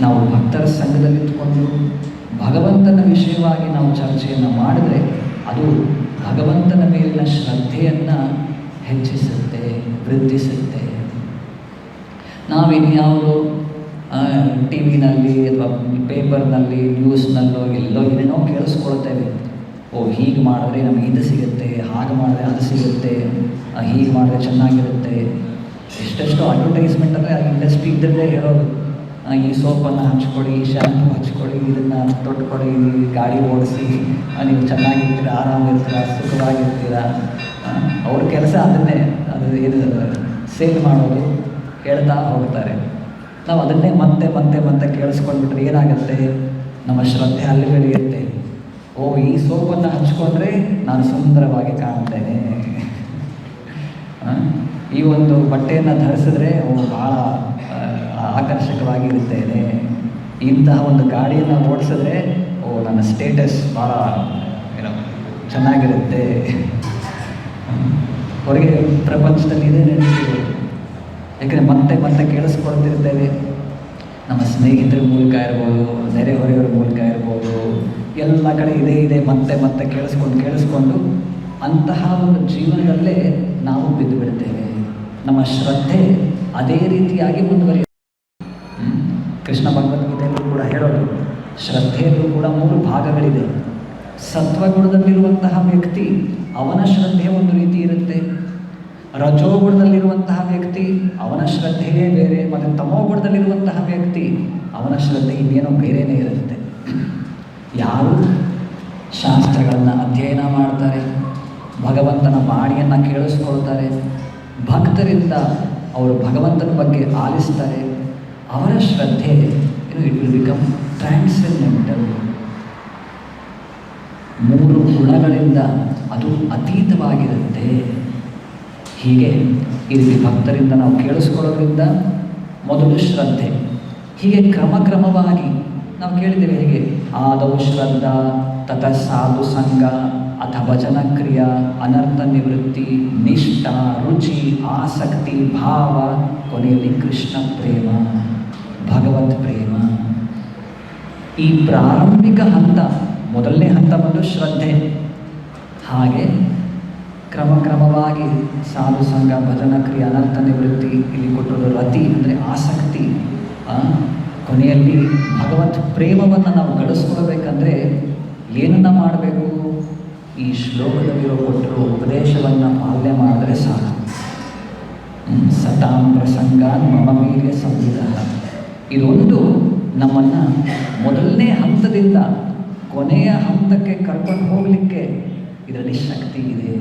ನಾವು ಭಕ್ತರ ಸಂಘದಲ್ಲಿದ್ದುಕೊಂಡು ಭಗವಂತನ ವಿಷಯವಾಗಿ ನಾವು ಚರ್ಚೆಯನ್ನು ಮಾಡಿದ್ರೆ ಅದು ಭಗವಂತನ ಮೇಲಿನ ಶ್ರದ್ಧೆಯನ್ನು ಹೆಚ್ಚಿಸುತ್ತೆ, ವೃದ್ಧಿಸುತ್ತೆ. ನಾವಿನ್ಯಾವುದೋ ಟಿ ವಿನಲ್ಲಿ ಅಥವಾ ಪೇಪರ್ನಲ್ಲಿ, ನ್ಯೂಸ್ನಲ್ಲೋ ಎಲ್ಲೋ ಏನೇನೋ ಕೇಳಿಸ್ಕೊಳ್ತೇವೆ. ಹೀಗೆ ಮಾಡಿದ್ರೆ ನಮಗೆ ಇದು ಸಿಗುತ್ತೆ, ಹಾಗೆ ಮಾಡಿದ್ರೆ ಅದು ಸಿಗುತ್ತೆ, ಹೀಗೆ ಮಾಡಿದ್ರೆ ಚೆನ್ನಾಗಿರುತ್ತೆ. ಎಷ್ಟೆಷ್ಟು ಅಡ್ವರ್ಟೈಸ್ಮೆಂಟ್ ಅಂದರೆ ಆ ಇಂಡಸ್ಟ್ರಿ ಇದ್ದಲ್ಲೇ ಹೇಳೋದು, ಈ ಸೋಪನ್ನು ಹಚ್ಕೊಳ್ಳಿ, ಈ ಶ್ಯಾಂಪು ಹಚ್ಕೊಳ್ಳಿ, ಇದನ್ನು ತೊಟ್ಕೊಳ್ಳಿ, ಗಾಡಿ ಓಡಿಸಿ, ನೀವು ಚೆನ್ನಾಗಿರ್ತೀರ, ಆರಾಮಿರ್ತೀರ, ಸುಖವಾಗಿರ್ತೀರ. ಅವ್ರ ಕೆಲಸ ಅದನ್ನೇ, ಅದು ಇದು ಸೇಲ್ ಮಾಡೋದು, ಹೇಳ್ತಾ ಹೋಗ್ತಾರೆ. ನಾವು ಅದನ್ನೇ ಮತ್ತೆ ಮತ್ತೆ ಮತ್ತೆ ಕೇಳಿಸ್ಕೊಂಡ್ಬಿಟ್ರೆ ಏನಾಗುತ್ತೆ, ನಮ್ಮ ಶ್ರದ್ಧೆ ಅಲ್ಲಿ ಬೆಳೆಯುತ್ತೆ. ಈ ಸೋಪನ್ನು ಹಚ್ಕೊಂಡ್ರೆ ನಾನು ಸುಂದರವಾಗಿ ಕಾಣ್ತೇನೆ, ಈ ಒಂದು ಬಟ್ಟೆಯನ್ನು ಧರಿಸಿದ್ರೆ ಭಾಳ ಆಕರ್ಷಕವಾಗಿರುತ್ತೇನೆ, ಇಂತಹ ಒಂದು ಗಾಡಿಯನ್ನು ಓಡಿಸಿದ್ರೆ ನನ್ನ ಸ್ಟೇಟಸ್ ಭಾಳ ಚೆನ್ನಾಗಿರುತ್ತೆ. ಹೊರಗೆ ಪ್ರಪಂಚದಲ್ಲಿ ಇದೇ ನೆನಪಿದೆ. ಯಾಕಂದರೆ ಮತ್ತೆ ಮತ್ತೆ ಕೇಳಿಸ್ಕೊಳ್ತಿರ್ತೇವೆ. ನಮ್ಮ ಸ್ನೇಹಿತರ ಮೂಲಕ ಇರ್ಬೋದು, ನೆರೆಹೊರೆಯವರ ಮೂಲಕ ಇರ್ಬೋದು, ಎಲ್ಲ ಕಡೆ ಇದೇ ಮತ್ತೆ ಮತ್ತೆ ಕೇಳಿಸ್ಕೊಂಡು ಅಂತಹ ಒಂದು ಜೀವನದಲ್ಲೇ ನಾವು ಬಿದ್ದು ಬಿಡ್ತೇವೆ. ನಮ್ಮ ಶ್ರದ್ಧೆ ಅದೇ ರೀತಿಯಾಗಿ ಮುಂದುವರಿಯುತ್ತೆ. ಕೃಷ್ಣ ಭಗವದ್ಗೀತೆಯಲ್ಲೂ ಕೂಡ ಹೇಳೋದು, ಶ್ರದ್ಧೆಯಲ್ಲೂ ಕೂಡ 3 ಭಾಗಗಳಿದೆ. ಸತ್ವಗುಣದಲ್ಲಿರುವಂತಹ ವ್ಯಕ್ತಿ, ಅವನ ಶ್ರದ್ಧೆ ಒಂದು ರೀತಿ ಇರುತ್ತೆ. ರಜೋಗುಣದಲ್ಲಿರುವಂತಹ ವ್ಯಕ್ತಿ, ಅವನ ಶ್ರದ್ಧೆಯೇ ಬೇರೆ. ಮತ್ತು ತಮೋಗುಣದಲ್ಲಿರುವಂತಹ ವ್ಯಕ್ತಿ, ಅವನ ಶ್ರದ್ಧೆ ಇನ್ನೇನೋ ಬೇರೆಯೇ ಇರುತ್ತೆ. ಯಾರು ಶಾಸ್ತ್ರಗಳನ್ನು ಅಧ್ಯಯನ ಮಾಡ್ತಾರೆ, ಭಗವಂತನ ವಾಣಿಯನ್ನು ಕೇಳಿಸ್ಕೊಳ್ತಾರೆ, ಭಕ್ತರಿಂದ ಅವರು ಭಗವಂತನ ಬಗ್ಗೆ ಆಲಿಸ್ತಾರೆ, ಅವರ ಶ್ರದ್ಧೆ ಇಟ್ ವಿಲ್ ಬಿಕಮ್ ಟ್ರಾನ್ಸೆಂಡೆಂಟಲ್. 3 ಗುಣಗಳಿಂದ ಅದು ಅತೀತವಾಗಿರುತ್ತೆ. ಹೀಗೆ ಈ ರೀತಿ ಭಕ್ತರಿಂದ ನಾವು ಕೇಳಿಸ್ಕೊಳ್ಳೋದ್ರಿಂದ ಮೊದಲು ಶ್ರದ್ಧೆ, ಹೀಗೆ ಕ್ರಮಕ್ರಮವಾಗಿ ನಾವು ಕೇಳಿದ್ದೇವೆ. ಹೇಗೆ ಆದೌ ಶ್ರದ್ಧಾ, ತತ ಸಾಧು ಸಂಘ, ಅಥ ಭಜನ ಕ್ರಿಯಾ, ಅನರ್ಥ ನಿವೃತ್ತಿ, ನಿಷ್ಠ, ರುಚಿ, ಆಸಕ್ತಿ, ಭಾವ, ಕೊನೆಯಲ್ಲಿ ಕೃಷ್ಣ ಪ್ರೇಮ, ಭಗವತ್ ಪ್ರೇಮ. ಈ ಪ್ರಾರಂಭಿಕ ಹಂತ, ಮೊದಲನೇ ಹಂತ ಬಂದು ಶ್ರದ್ಧೆ. ಹಾಗೆ ಕ್ರಮಕ್ರಮವಾಗಿ ಸಾಧು ಸಂಘ, ಭಜನ ಕ್ರಿಯೆ, ಅನರ್ಥ ನಿವೃತ್ತಿ, ಇಲ್ಲಿ ಕೊಟ್ಟರು ರತಿ ಅಂದರೆ ಆಸಕ್ತಿ, ಕೊನೆಯಲ್ಲಿ ಭಗವತ್ ಪ್ರೇಮವನ್ನು ನಾವು ಗಳಿಸ್ಕೊಳ್ಬೇಕಂದ್ರೆ ಏನನ್ನು ಮಾಡಬೇಕು? ಈ ಶ್ಲೋಕದಲ್ಲಿರೋ ಕೊಟ್ಟರು ಉಪದೇಶವನ್ನು ಪಾಲನೆ ಮಾಡಿದ್ರೆ ಸಾಕು. ಸತಾಂ ಪ್ರಸಂಗಾನ್ ಮಮ ವೀರ್ಯ ಸಂವಿಧ. ಇದೊಂದು ನಮ್ಮನ್ನು ಮೊದಲನೇ ಹಂತದಿಂದ ಕೊನೆಯ ಹಂತಕ್ಕೆ ಕರ್ಕೊಂಡು ಹೋಗಲಿಕ್ಕೆ ಇದರಲ್ಲಿ ಶಕ್ತಿ ಇದೆ.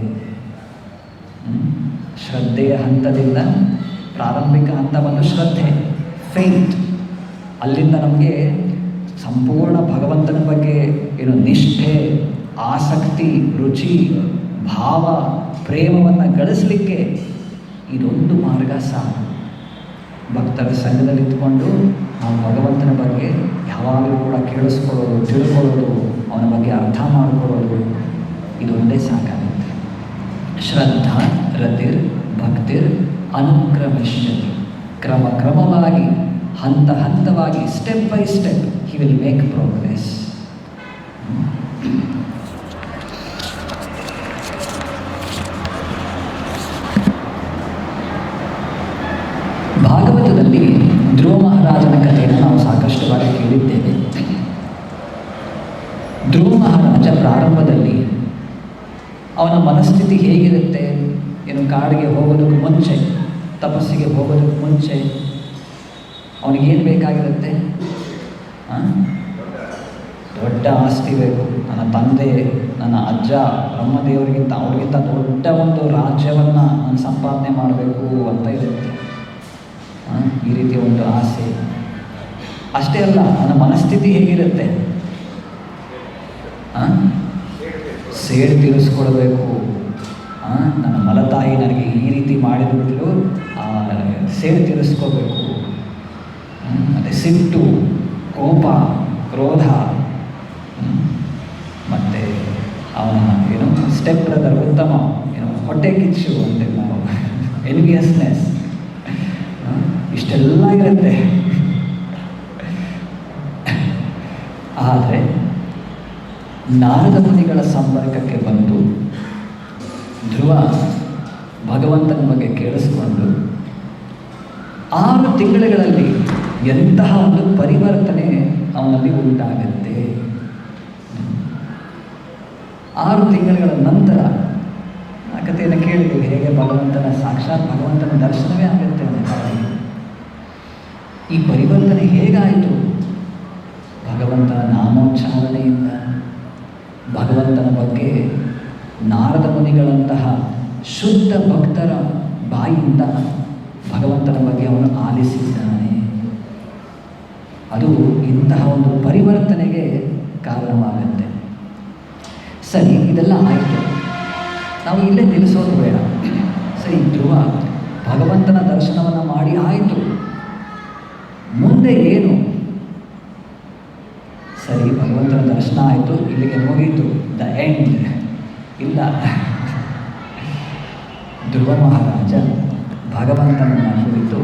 ಶ್ರದ್ಧೆಯ ಹಂತದಿಂದ ಪ್ರಾರಂಭಿಕ ಹಂತ ಬಂದು ಶ್ರದ್ಧೆ, ಫೇತ್. ಅಲ್ಲಿಂದ ನಮಗೆ ಸಂಪೂರ್ಣ ಭಗವಂತನ ಬಗ್ಗೆ ನಿಷ್ಠೆ, ಆಸಕ್ತಿ, ರುಚಿ, ಭಾವ, ಪ್ರೇಮವನ್ನು ಗಳಿಸಲಿಕ್ಕೆ ಇದೊಂದು ಮಾರ್ಗ ಸಾಕು. ಭಕ್ತರ ಸಂಘದಲ್ಲಿದ್ದುಕೊಂಡು ನಾವು ಭಗವಂತನ ಬಗ್ಗೆ ಯಾವಾಗಲೂ ಕೂಡ ಕೇಳಿಸ್ಕೊಳ್ಳೋದು, ತಿಳ್ಕೊಳ್ಳೋದು, ಅವನ ಬಗ್ಗೆ ಅರ್ಥ ಮಾಡಿಕೊಳ್ಳೋದು, ಇದೊಂದೇ ಸಾಕಾಗುತ್ತೆ. ಶ್ರದ್ಧಾ ರತಿರ್ ಭಕ್ತಿರ್ ಅನುಕ್ರಮಿಷ್ಯತಿ. ಕ್ರಮಕ್ರಮವಾಗಿ, ಹಂತ ಹಂತವಾಗಿ, step by step he will make progress. ಭಾಗವತದಲ್ಲಿ ಧ್ರುವ ಮಹಾರಾಜನ ಕಥೆಯನ್ನು ನಾವು ಸಾಕಷ್ಟು ಬಾರಿ ಕೇಳಿದ್ದೇವೆ. ಧ್ರುವ ಮಹಾರಾಜ ಪ್ರಾರಂಭದಲ್ಲಿ ಅವನ ಮನಸ್ಥಿತಿ ಹೇಗಿರುತ್ತೆ? ಕಾಡಿಗೆ ಹೋಗೋದಕ್ಕೆ ಮುಂಚೆ, ತಪಸ್ಸಿಗೆ ಹೋಗೋದಕ್ಕೆ ಮುಂಚೆ ಅವನಿಗೇನು ಬೇಕಾಗಿರುತ್ತೆ? ದೊಡ್ಡ ಆಸ್ತಿ ಬೇಕು. ನನ್ನ ತಂದೆ, ನನ್ನ ಅಜ್ಜ ಬ್ರಹ್ಮದೇವರಿಗಿಂತ ಅವ್ರಿಗಿಂತ ದೊಡ್ಡ ಒಂದು ರಾಜ್ಯವನ್ನು ನಾನು ಸಂಪಾದನೆ ಮಾಡಬೇಕು ಅಂತ ಇರುತ್ತೆ. ಈ ರೀತಿಯ ಒಂದು ಆಸೆ. ಅಷ್ಟೇ ಅಲ್ಲ, ನನ್ನ ಮನಸ್ಥಿತಿ ಹೇಗಿರುತ್ತೆ? ಸೇಡು ತೀರಿಸ್ಕೊಳ್ಬೇಕು. ನನ್ನ ಮಲತಾಯಿ ನನಗೆ ಈ ರೀತಿ ಮಾಡಿಬಿಟ್ಟು ಸೇಡು ತೀರಿಸ್ಕೋಬೇಕು. ಮತ್ತು ಸಿಟ್ಟು, ಕೋಪ, ಕ್ರೋಧ, ಮತ್ತು ಅವನ ಸ್ಟೆಪ್ ಬ್ರದರ್ ಉತ್ತಮ, ಹೊಟ್ಟೆ ಕಿಚ್ಚು ಅಂತೇವೆ ನಾವು, ಎನ್ವಿಯಸ್ನೆಸ್, ಇಷ್ಟೆಲ್ಲ ಇರುತ್ತೆ. ಆದರೆ ನಾರದ ಮುನಿಗಳ ಸಂಪರ್ಕಕ್ಕೆ ಬಂದು ಧ್ರುವ ಭಗವಂತನ ಬಗ್ಗೆ ಕೇಳಿಸ್ಕೊಂಡು 6 ತಿಂಗಳುಗಳಲ್ಲಿ ಎಂತಹ ಒಂದು ಪರಿವರ್ತನೆ ಅವನಲ್ಲಿ ಉಂಟಾಗತ್ತೆ. 6 ತಿಂಗಳುಗಳ ನಂತರ ಆ ಕಥೆಯನ್ನು ಕೇಳಿದ್ದೀವಿ, ಹೇಗೆ ಭಗವಂತನ ಸಾಕ್ಷಾತ್ ಭಗವಂತನ ದರ್ಶನವೇ ಆಗುತ್ತೆ ಅಂತ. ಈ ಪರಿವರ್ತನೆ ಹೇಗಾಯಿತು? ಭಗವಂತನ ನಾಮೋಚ್ಚಾರಣೆಯಿಂದ, ಭಗವಂತನ ಬಗ್ಗೆ ನಾರದ ಮುನಿಗಳಂತಹ ಶುದ್ಧ ಭಕ್ತರ ಬಾಯಿಯಿಂದ ಭಗವಂತನ ಬಗ್ಗೆ ಅವನು ಆಲಿಸಿದ್ದಾನೆ. ಅದು ಇಂತಹ ಒಂದು ಪರಿವರ್ತನೆಗೆ ಕಾರಣವಾಗುತ್ತೆ. ಸರಿ, ಇದೆಲ್ಲ ಆಯಿತು, ನಾವು ಇಲ್ಲೇ ನಿಲ್ಲಿಸೋದು ಬೇಡ. ಸರಿ, ಧ್ರುವ ಭಗವಂತನ ದರ್ಶನವನ್ನು ಮಾಡಿ ಆಯಿತು, ಮುಂದೆ ಏನು? ಸರಿ, ಭಗವಂತನ ದರ್ಶನ ಆಯಿತು, ಇಲ್ಲಿಗೆ ಮುಗೀತು, ದ ಎಂಡ್. ಇಲ್ಲ, ಧ್ರುವ ಮಹಾರಾಜ ಭಗವಂತನನ್ನು ಕುರಿತು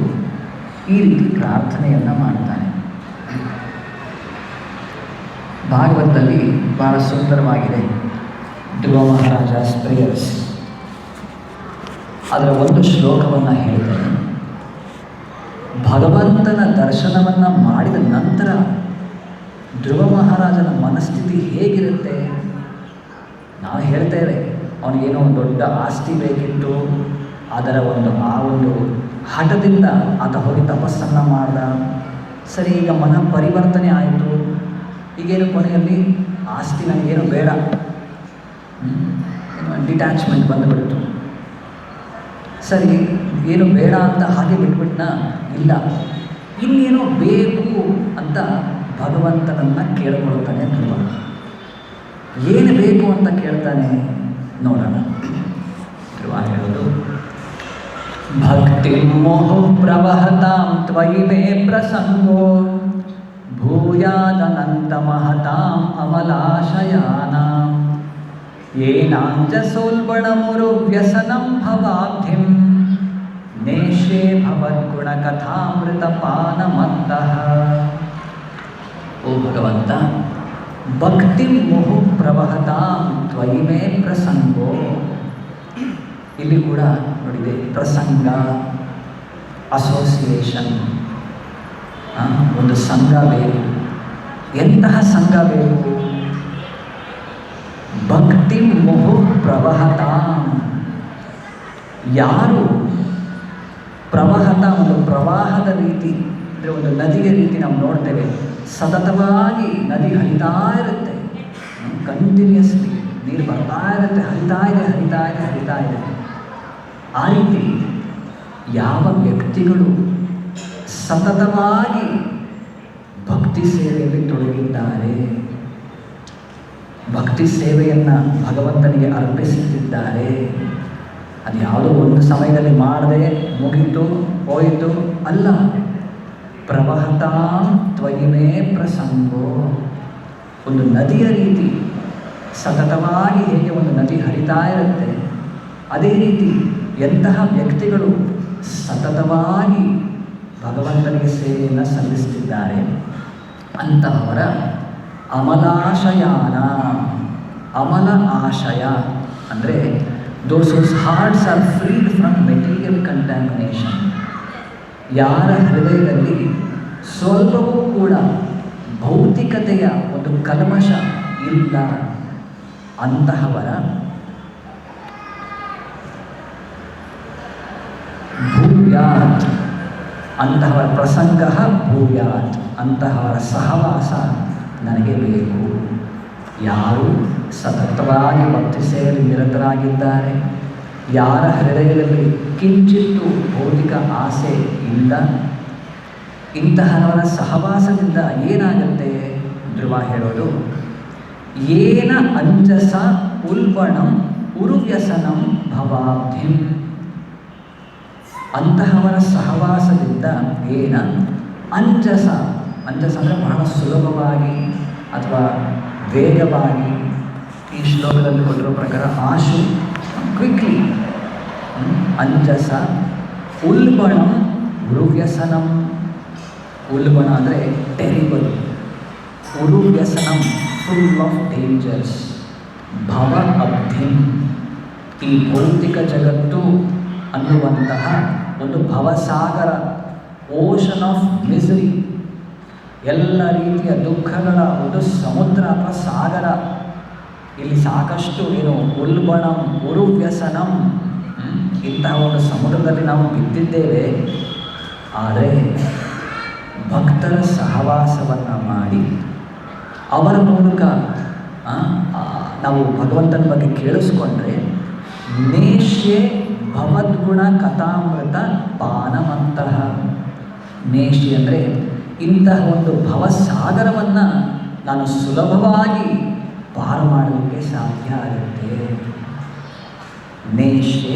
ಈ ರೀತಿ ಪ್ರಾರ್ಥನೆಯನ್ನು ಮಾಡ್ತಾನೆ. ಭಾಗವತದಲ್ಲಿ ಬಹಳ ಸುಂದರವಾಗಿದೆ ಧ್ರುವ ಮಹಾರಾಜ ಪ್ರೇಯರ್ಸ್. ಅದರ ಒಂದು ಶ್ಲೋಕವನ್ನು ಹೇಳ್ತಾರೆ. ಭಗವಂತನ ದರ್ಶನವನ್ನು ಮಾಡಿದ ನಂತರ ಧ್ರುವ ಮಹಾರಾಜನ ಮನಸ್ಥಿತಿ ಹೇಗಿರುತ್ತೆ? ನಾವು ಹೇಳ್ತೇವೆ ಅವನಿಗೇನೋ ಒಂದು ದೊಡ್ಡ ಆಸ್ತಿ ಬೇಕಿತ್ತು, ಅದರ ಆ ಒಂದು ಹಠದಿಂದ ಆತ ಹೋಗಿ ತಪಸ್ಸನ್ನು ಮಾಡ್ದ. ಸರಿ, ಈಗ ಮನ ಪರಿವರ್ತನೆ ಆಯಿತು, ಈಗೇನು ಕೊನೆಯಲ್ಲಿ ಆಸ್ತಿ ನನಗೇನು ಬೇಡ, ಡಿಟ್ಯಾಚ್ಮೆಂಟ್ ಬಂದುಬಿಡ್ತು. ಸರಿ, ಏನು ಬೇಡ ಅಂತ ಹಾಗೆ ಬಿಟ್ಬಿಟ್ನ? ಇಲ್ಲ, ಇನ್ನೇನೋ ಬೇಕು ಅಂತ ಭಗವಂತನನ್ನು ಕೇಳ್ಕೊಳ್ತಾನೆ ಧ್ರುವ. ಏನು ಬೇಕು ಅಂತ ಕೇಳ್ತಾನೆ ನೋಡೋಣ. ಧ್ರುವ ಹೇಳೋದು, ಭಕ್ತಿ ಮೋಹ ಪ್ರವಹತಾಂ ತ್ವಯಿ ಮೇ ಪ್ರಸಂಗೋ ಭೂಯಾದನಂತ ಮಹತಾಂ ಅಮಲಾಶಯಾನಾಂ ಏನಾಂಚ ಸೋಲ್ಬಣಮುರು ವ್ಯಸನಂ ಭವಾಬ್ಧಿಂ ನೇಷೇ ಭವದ್ಗುಣಕಥಾಮೃತ ಪಾನಮತ್ತಃ. ಓ ಭಗವಂತ, ಭಕ್ತಿ ಮುಹು ಪ್ರವಹತಾಂ ತ್ವಯಿ ಮೇ ಪ್ರಸಂಗೋ. ಇಲ್ಲಿ ಕೂಡ ನೋಡಿದೆ, ಪ್ರಸಂಗ, ಅಸೋಸಿಯೇಷನ್, ಒಂದು ಸಂಘ ಬೇಕು. ಎಂತಹ ಸಂಘ ಬೇಕು? ಭಕ್ತಿ ಮುಹು ಪ್ರವಹತಾಂ. ಯಾರು ಪ್ರವಹತ, ಒಂದು ಪ್ರವಾಹದ ರೀತಿ, ಅಂದರೆ ಒಂದು ನದಿಯ ರೀತಿ ನಾವು ನೋಡ್ತೇವೆ, ಸತತವಾಗಿ ನದಿ ಹರಿತಾ ಇರುತ್ತೆ, ಕಂಟಿನ್ಯೂಸ್ಲಿ ನೀರು ಬರ್ತಾ ಇರುತ್ತೆ, ಹರಿತಾ ಇದೆ. ಆ ರೀತಿ ಯಾವ ವ್ಯಕ್ತಿಗಳು ಸತತವಾಗಿ ಭಕ್ತಿ ಸೇವೆಯಲ್ಲಿ ತೊಡಗಿದ್ದಾರೆ, ಭಕ್ತಿ ಸೇವೆಯನ್ನು ಭಗವಂತನಿಗೆ ಅರ್ಪಿಸುತ್ತಿದ್ದಾರೆ, ಅದು ಯಾವುದೋ ಒಂದು ಸಮಯದಲ್ಲಿ ಮಾಡದೆ ಮುಗೀತು ಹೋಯಿತು ಅಲ್ಲ. ಪ್ರವಹತಾಂ ತ್ವಯಿ ಮೇ ಪ್ರಸಂಗೋ. ಒಂದು ನದಿಯ ರೀತಿ ಸತತವಾಗಿ ಹೇಗೆ ಒಂದು ನದಿ ಹರಿತಾ ಇರುತ್ತೆ, ಅದೇ ರೀತಿ ಎಂತಹ ವ್ಯಕ್ತಿಗಳು ಸತತವಾಗಿ ಭಗವಂತನಿಗೆ ಸೇವೆಯನ್ನು ಸಲ್ಲಿಸುತ್ತಿದ್ದಾರೆ ಅಂತಹವರ ಅಮಲಾಶಯಾನ. ಅಮಲ ಆಶಯ ಅಂದರೆ those whose hearts are freed from material contamination. ಯಾರ ಹೃದಯದಲ್ಲಿ ಸ್ವಲ್ಪವೂ ಕೂಡ ಭೌತಿಕತೆಯ ಒಂದು ಕಲ್ಮಶ ಇಲ್ಲ, ಅಂತಹವರ ಭೂಯಾತ್, ಅಂತಹವರ ಪ್ರಸಂಗ ಭೂಯಾತ್, ಅಂತಹವರ ಸಹವಾಸ ನನಗೆ ಬೇಕು. ಯಾರು ಸತತವಾಗಿ ಭಕ್ತಿ ಸೇವೆಯಲ್ಲಿ ನಿರತರಾಗಿದ್ದಾರೆ, ಯಾರ ಹೃದಯದಲ್ಲಿ ಕಿಂಚಿತ್ತು ಭೌತಿಕ ಆಸೆ ಇಲ್ಲ, ಇಂತಹವರ ಸಹವಾಸದಿಂದ ಏನಾಗುತ್ತೆ? ಧ್ರುವ ಹೇಳೋದು, ಏನ ಅಂಜಸ ಉಲ್ಬಣಂ ಉರುವ್ಯಸನಂ ಭವಾಬ್ಧಿಂ. ಅಂತಹವರ ಸಹವಾಸದಿಂದ ಏನ ಅಂಜಸ, ಅಂಜಸ ಅಂದರೆ ಬಹಳ ಸುಲಭವಾಗಿ ಅಥವಾ ವೇಗವಾಗಿ ಈ ಶ್ಲೋಕದಲ್ಲಿ ಕೊಟ್ಟಿರೋ ಪ್ರಕಾರ ಆಶು ಕ್ವಿಕ್ಲಿ, ಅಂಜಸ, ಉಲ್ಬಣಂ ಉರುವ್ಯಸನಂ. ಉಲ್ಬಣ ಅಂದರೆ ಟೆರಿಬಲ್, ಉರುವ್ಯಸನಂ ಫುಲ್ ಆಫ್ ಡೇಂಜರ್ಸ್, ಭವ ಅಬ್ಧಿಂ, ಈ ಭೌತಿಕ ಜಗತ್ತು ಅನ್ನುವಂತಹ ಒಂದು ಭವಸಾಗರ, ಓಷನ್ ಆಫ್ ಮಿಸರಿ, ಎಲ್ಲ ರೀತಿಯ ದುಃಖಗಳ ಒಂದು ಸಮುದ್ರ ಅಥವಾ ಸಾಗರ. ಇಲ್ಲಿ ಸಾಕಷ್ಟು ಉಲ್ಬಣಂ ಉರುವ್ಯಸನಂ, ಇಂತಹ ಒಂದು ಸಮುದ್ರದಲ್ಲಿ ನಾವು ಬಿದ್ದಿದ್ದೇವೆ. ಆದರೆ ಭಕ್ತರ ಸಹವಾಸವನ್ನು ಮಾಡಿ ಅವರ ಮೂಲಕ ನಾವು ಭಗವಂತನ ಬಗ್ಗೆ ಕೇಳಿಸ್ಕೊಂಡ್ರೆ ನೇಷ್ಯೆ ಭವದ್ಗುಣ ಕಥಾಮೃತ ಪಾನಮಂತಹ. ನೇಷ್ಯೆ ಅಂದರೆ ಇಂತಹ ಒಂದು ಭವಸಾಗರವನ್ನು ನಾನು ಸುಲಭವಾಗಿ ಪಾರು ಮಾಡಲಿಕ್ಕೆ ಸಾಧ್ಯ ಆಗುತ್ತೆ. ನೇಷ್ಯೆ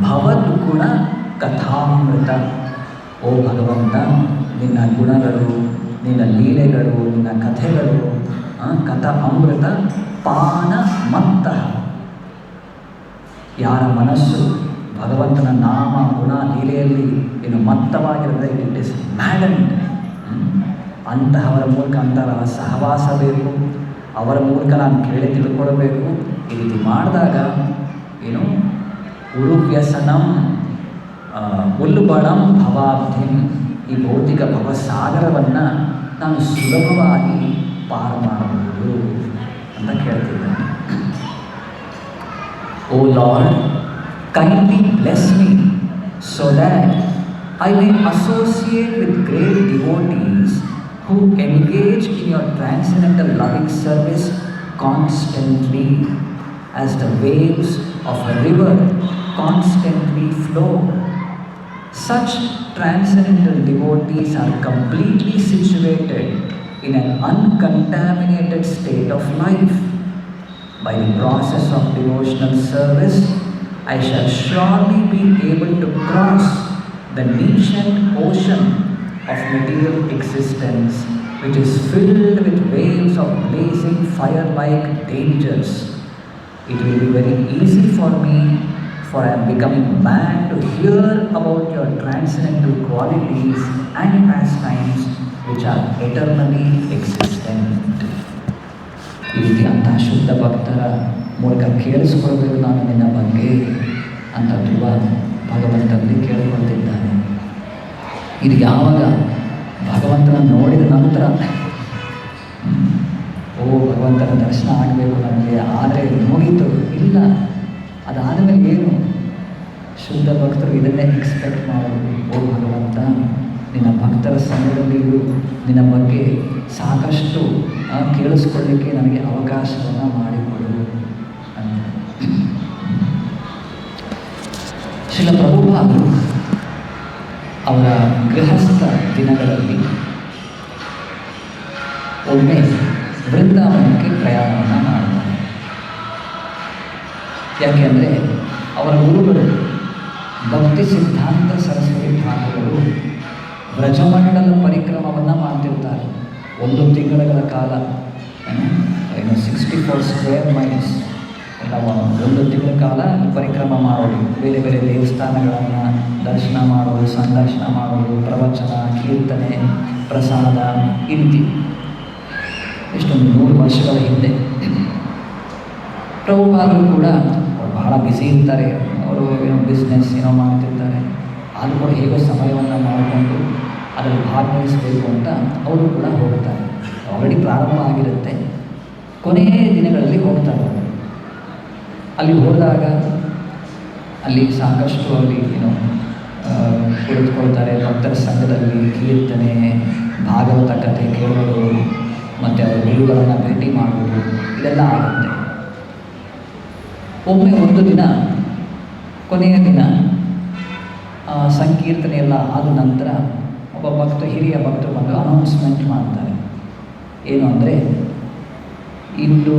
ಭವದ್ಗುಣ ಕಥಾಮೃತ. ಓ ಭಗವಂತ, ನಿನ್ನ ಗುಣಗಳು, ನಿನ್ನ ಲೀಲೆಗಳು, ನಿನ್ನ ಕಥೆಗಳು, ಕಥಾ ಅಮೃತ ಪಾನ ಮತ್ತಃ. ಯಾರ ಮನಸ್ಸು ಭಗವಂತನ ನಾಮ ಗುಣ ಲೀಲೆಯಲ್ಲಿ ಮತ್ತವಾಗಿರುತ್ತೆ, ಇಟ್ ಇಸ್ ಮ್ಯಾಡಂಡ್, ಅಂತಹವರ ಮೂಲಕ ಅಂತಹ ಸಹವಾಸ ಬೇಕು. ಅವರ ಮೂಲಕ ನಾನು ಕೇಳಿ ತಿಳ್ಕೊಳ್ಬೇಕು. ಈ ರೀತಿ ಮಾಡಿದಾಗ ಉರುವ್ಯಸನಂ ಉಲ್ಬಣಂ ಭವಾಬ್ಧಿಂ, ಈ ಭೌತಿಕ ಭವಸಾಗರವನ್ನು ನಾನು ಸುಲಭವಾಗಿ ಪಾರು ಮಾಡಬಹುದು ಅಂತ ಕೇಳ್ತಿದ್ದೇನೆ. ಓ lord, kindly bless me so that I may associate with great devotees who engage in your transcendental loving service constantly, as the waves of a river constantly flow. Such transcendental devotees are completely situated in an uncontaminated state of life. By the process of devotional service, I shall surely be able to cross the nascent ocean of material existence, which is filled with waves of blazing fire-like dangers. It will be very easy for me, for I am becoming mad to hear about your transcendental qualities and pastimes which are eternally existent. ಈ ರೀತಿ ಅಂತಹ ಶುದ್ಧ ಭಕ್ತರ ಮೂಲಕ ಕೇಳಿಸ್ಕೊಳ್ಬೇಕು ನಾನು ನಿನ್ನ ಬಗ್ಗೆ ಅಂತ ಧ್ರುವ ಭಗವಂತನಲ್ಲಿ ಕೇಳಿಕೊಳ್ತಿದ್ದಾನೆ. ಇದು ಯಾವಾಗ ಭಗವಂತನ ನೋಡಿದ ನಂತರ, ಓ ಭಗವಂತನ ದರ್ಶನ ಆಗಬೇಕು ನನಗೆ, ಆದರೆ ಮುಗೀತು ಇಲ್ಲ, ಅದಾದ ಮೇಲೆ ಏನು? ಶುದ್ಧ ಭಕ್ತರು ಇದನ್ನೇ ಎಕ್ಸ್ಪೆಕ್ಟ್ ಮಾಡೋದು. ಓ ಭಗವಂತ, ನಿನ್ನ ಭಕ್ತರ ಸಮಯದಲ್ಲಿಯೂ ನಿನ್ನ ಬಗ್ಗೆ ಸಾಕಷ್ಟು ಕೇಳಿಸ್ಕೊಳ್ಳಿಕ್ಕೆ ನನಗೆ ಅವಕಾಶವನ್ನು ಮಾಡಿಕೊಡು ಅಂತ. ಶ್ರೀಲ ಪ್ರಭುಪಾದರು ಅವರ ಗೃಹಸ್ಥ ದಿನಗಳಲ್ಲಿ ಒಮ್ಮೆ ವೃಂದಾವನಕ್ಕೆ ಪ್ರಯಾಣವನ್ನು ಮಾಡ್ತಾರೆ. ಯಾಕೆಂದರೆ ಅವರ ಗುರುಗಳು ಭಕ್ತಿ ಸಿದ್ಧಾಂತ ಸರಸ್ವತಿ ಠಾಕೂರರು ವ್ರಜಮಂಡಲ ಪರಿಕ್ರಮವನ್ನು ಮಾಡ್ತಿರ್ತಾರೆ. 1 ತಿಂಗಳ ಕಾಲ 64 ಸ್ಕ್ವೇರ್ ಮೈಲ್ಸ್ ಎಲ್ಲ 1 ತಿಂಗಳ ಕಾಲ ಪರಿಕ್ರಮ ಮಾಡೋದು, ಬೇರೆ ಬೇರೆ ದೇವಸ್ಥಾನಗಳನ್ನು ದರ್ಶನ ಮಾಡೋದು, ಸಂದರ್ಶನ ಮಾಡೋದು, ಪ್ರವಚನ, ಕೀರ್ತನೆ, ಪ್ರಸಾದ, ಈ ರೀತಿ ಎಷ್ಟೊಂದು 100 ವರ್ಷಗಳ ಹಿಂದೆ. ಪ್ರಭುಪಾದರು ಕೂಡ ಬಹಳ ಬ್ಯುಸಿ ಇರ್ತಾರೆ, ಅವರು ಬಿಸ್ನೆಸ್ ಮಾಡ್ತಿರ್ತಾರೆ. ಆದರೂ ಕೂಡ ಹೇಗೋ ಸಮಯವನ್ನು ಮಾಡಿಕೊಂಡು ಅದರಲ್ಲಿ ಭಾಗವಹಿಸಬೇಕು ಅಂತ ಅವರು ಕೂಡ ಹೋಗ್ತಾರೆ. ಆಲ್ರೆಡಿ ಪ್ರಾರಂಭ ಆಗಿರುತ್ತೆ, ಕೊನೆಯ ದಿನಗಳಲ್ಲಿ ಹೋಗ್ತಾರೆ. ಅಲ್ಲಿ ಹೋದಾಗ ಅಲ್ಲಿ ಸಾಕಷ್ಟು ಅಲ್ಲಿ ಕುಳಿತುಕೊಳ್ತಾರೆ. ಭಕ್ತರ ಸಂಘದಲ್ಲಿ ಕೀರ್ತನೆ, ಭಾಗವತ ಕಥೆ ಕೇಳೋದು, ಮತ್ತು ಅವರ ಗುರುಗಳನ್ನು ಭೇಟಿ ಮಾಡೋದು, ಇದೆಲ್ಲ ಆಗುತ್ತೆ. ಒಮ್ಮೆ ಒಂದು ದಿನ, ಕೊನೆಯ ದಿನ ಸಂಕೀರ್ತನೆ ಎಲ್ಲ ಆದ ನಂತರ ಒಬ್ಬ ಹಿರಿಯ ಭಕ್ತರು ಬಂದು ಅನೌನ್ಸ್ಮೆಂಟ್ ಮಾಡ್ತಾರೆ. ಏನು ಅಂದರೆ, ಇಂದು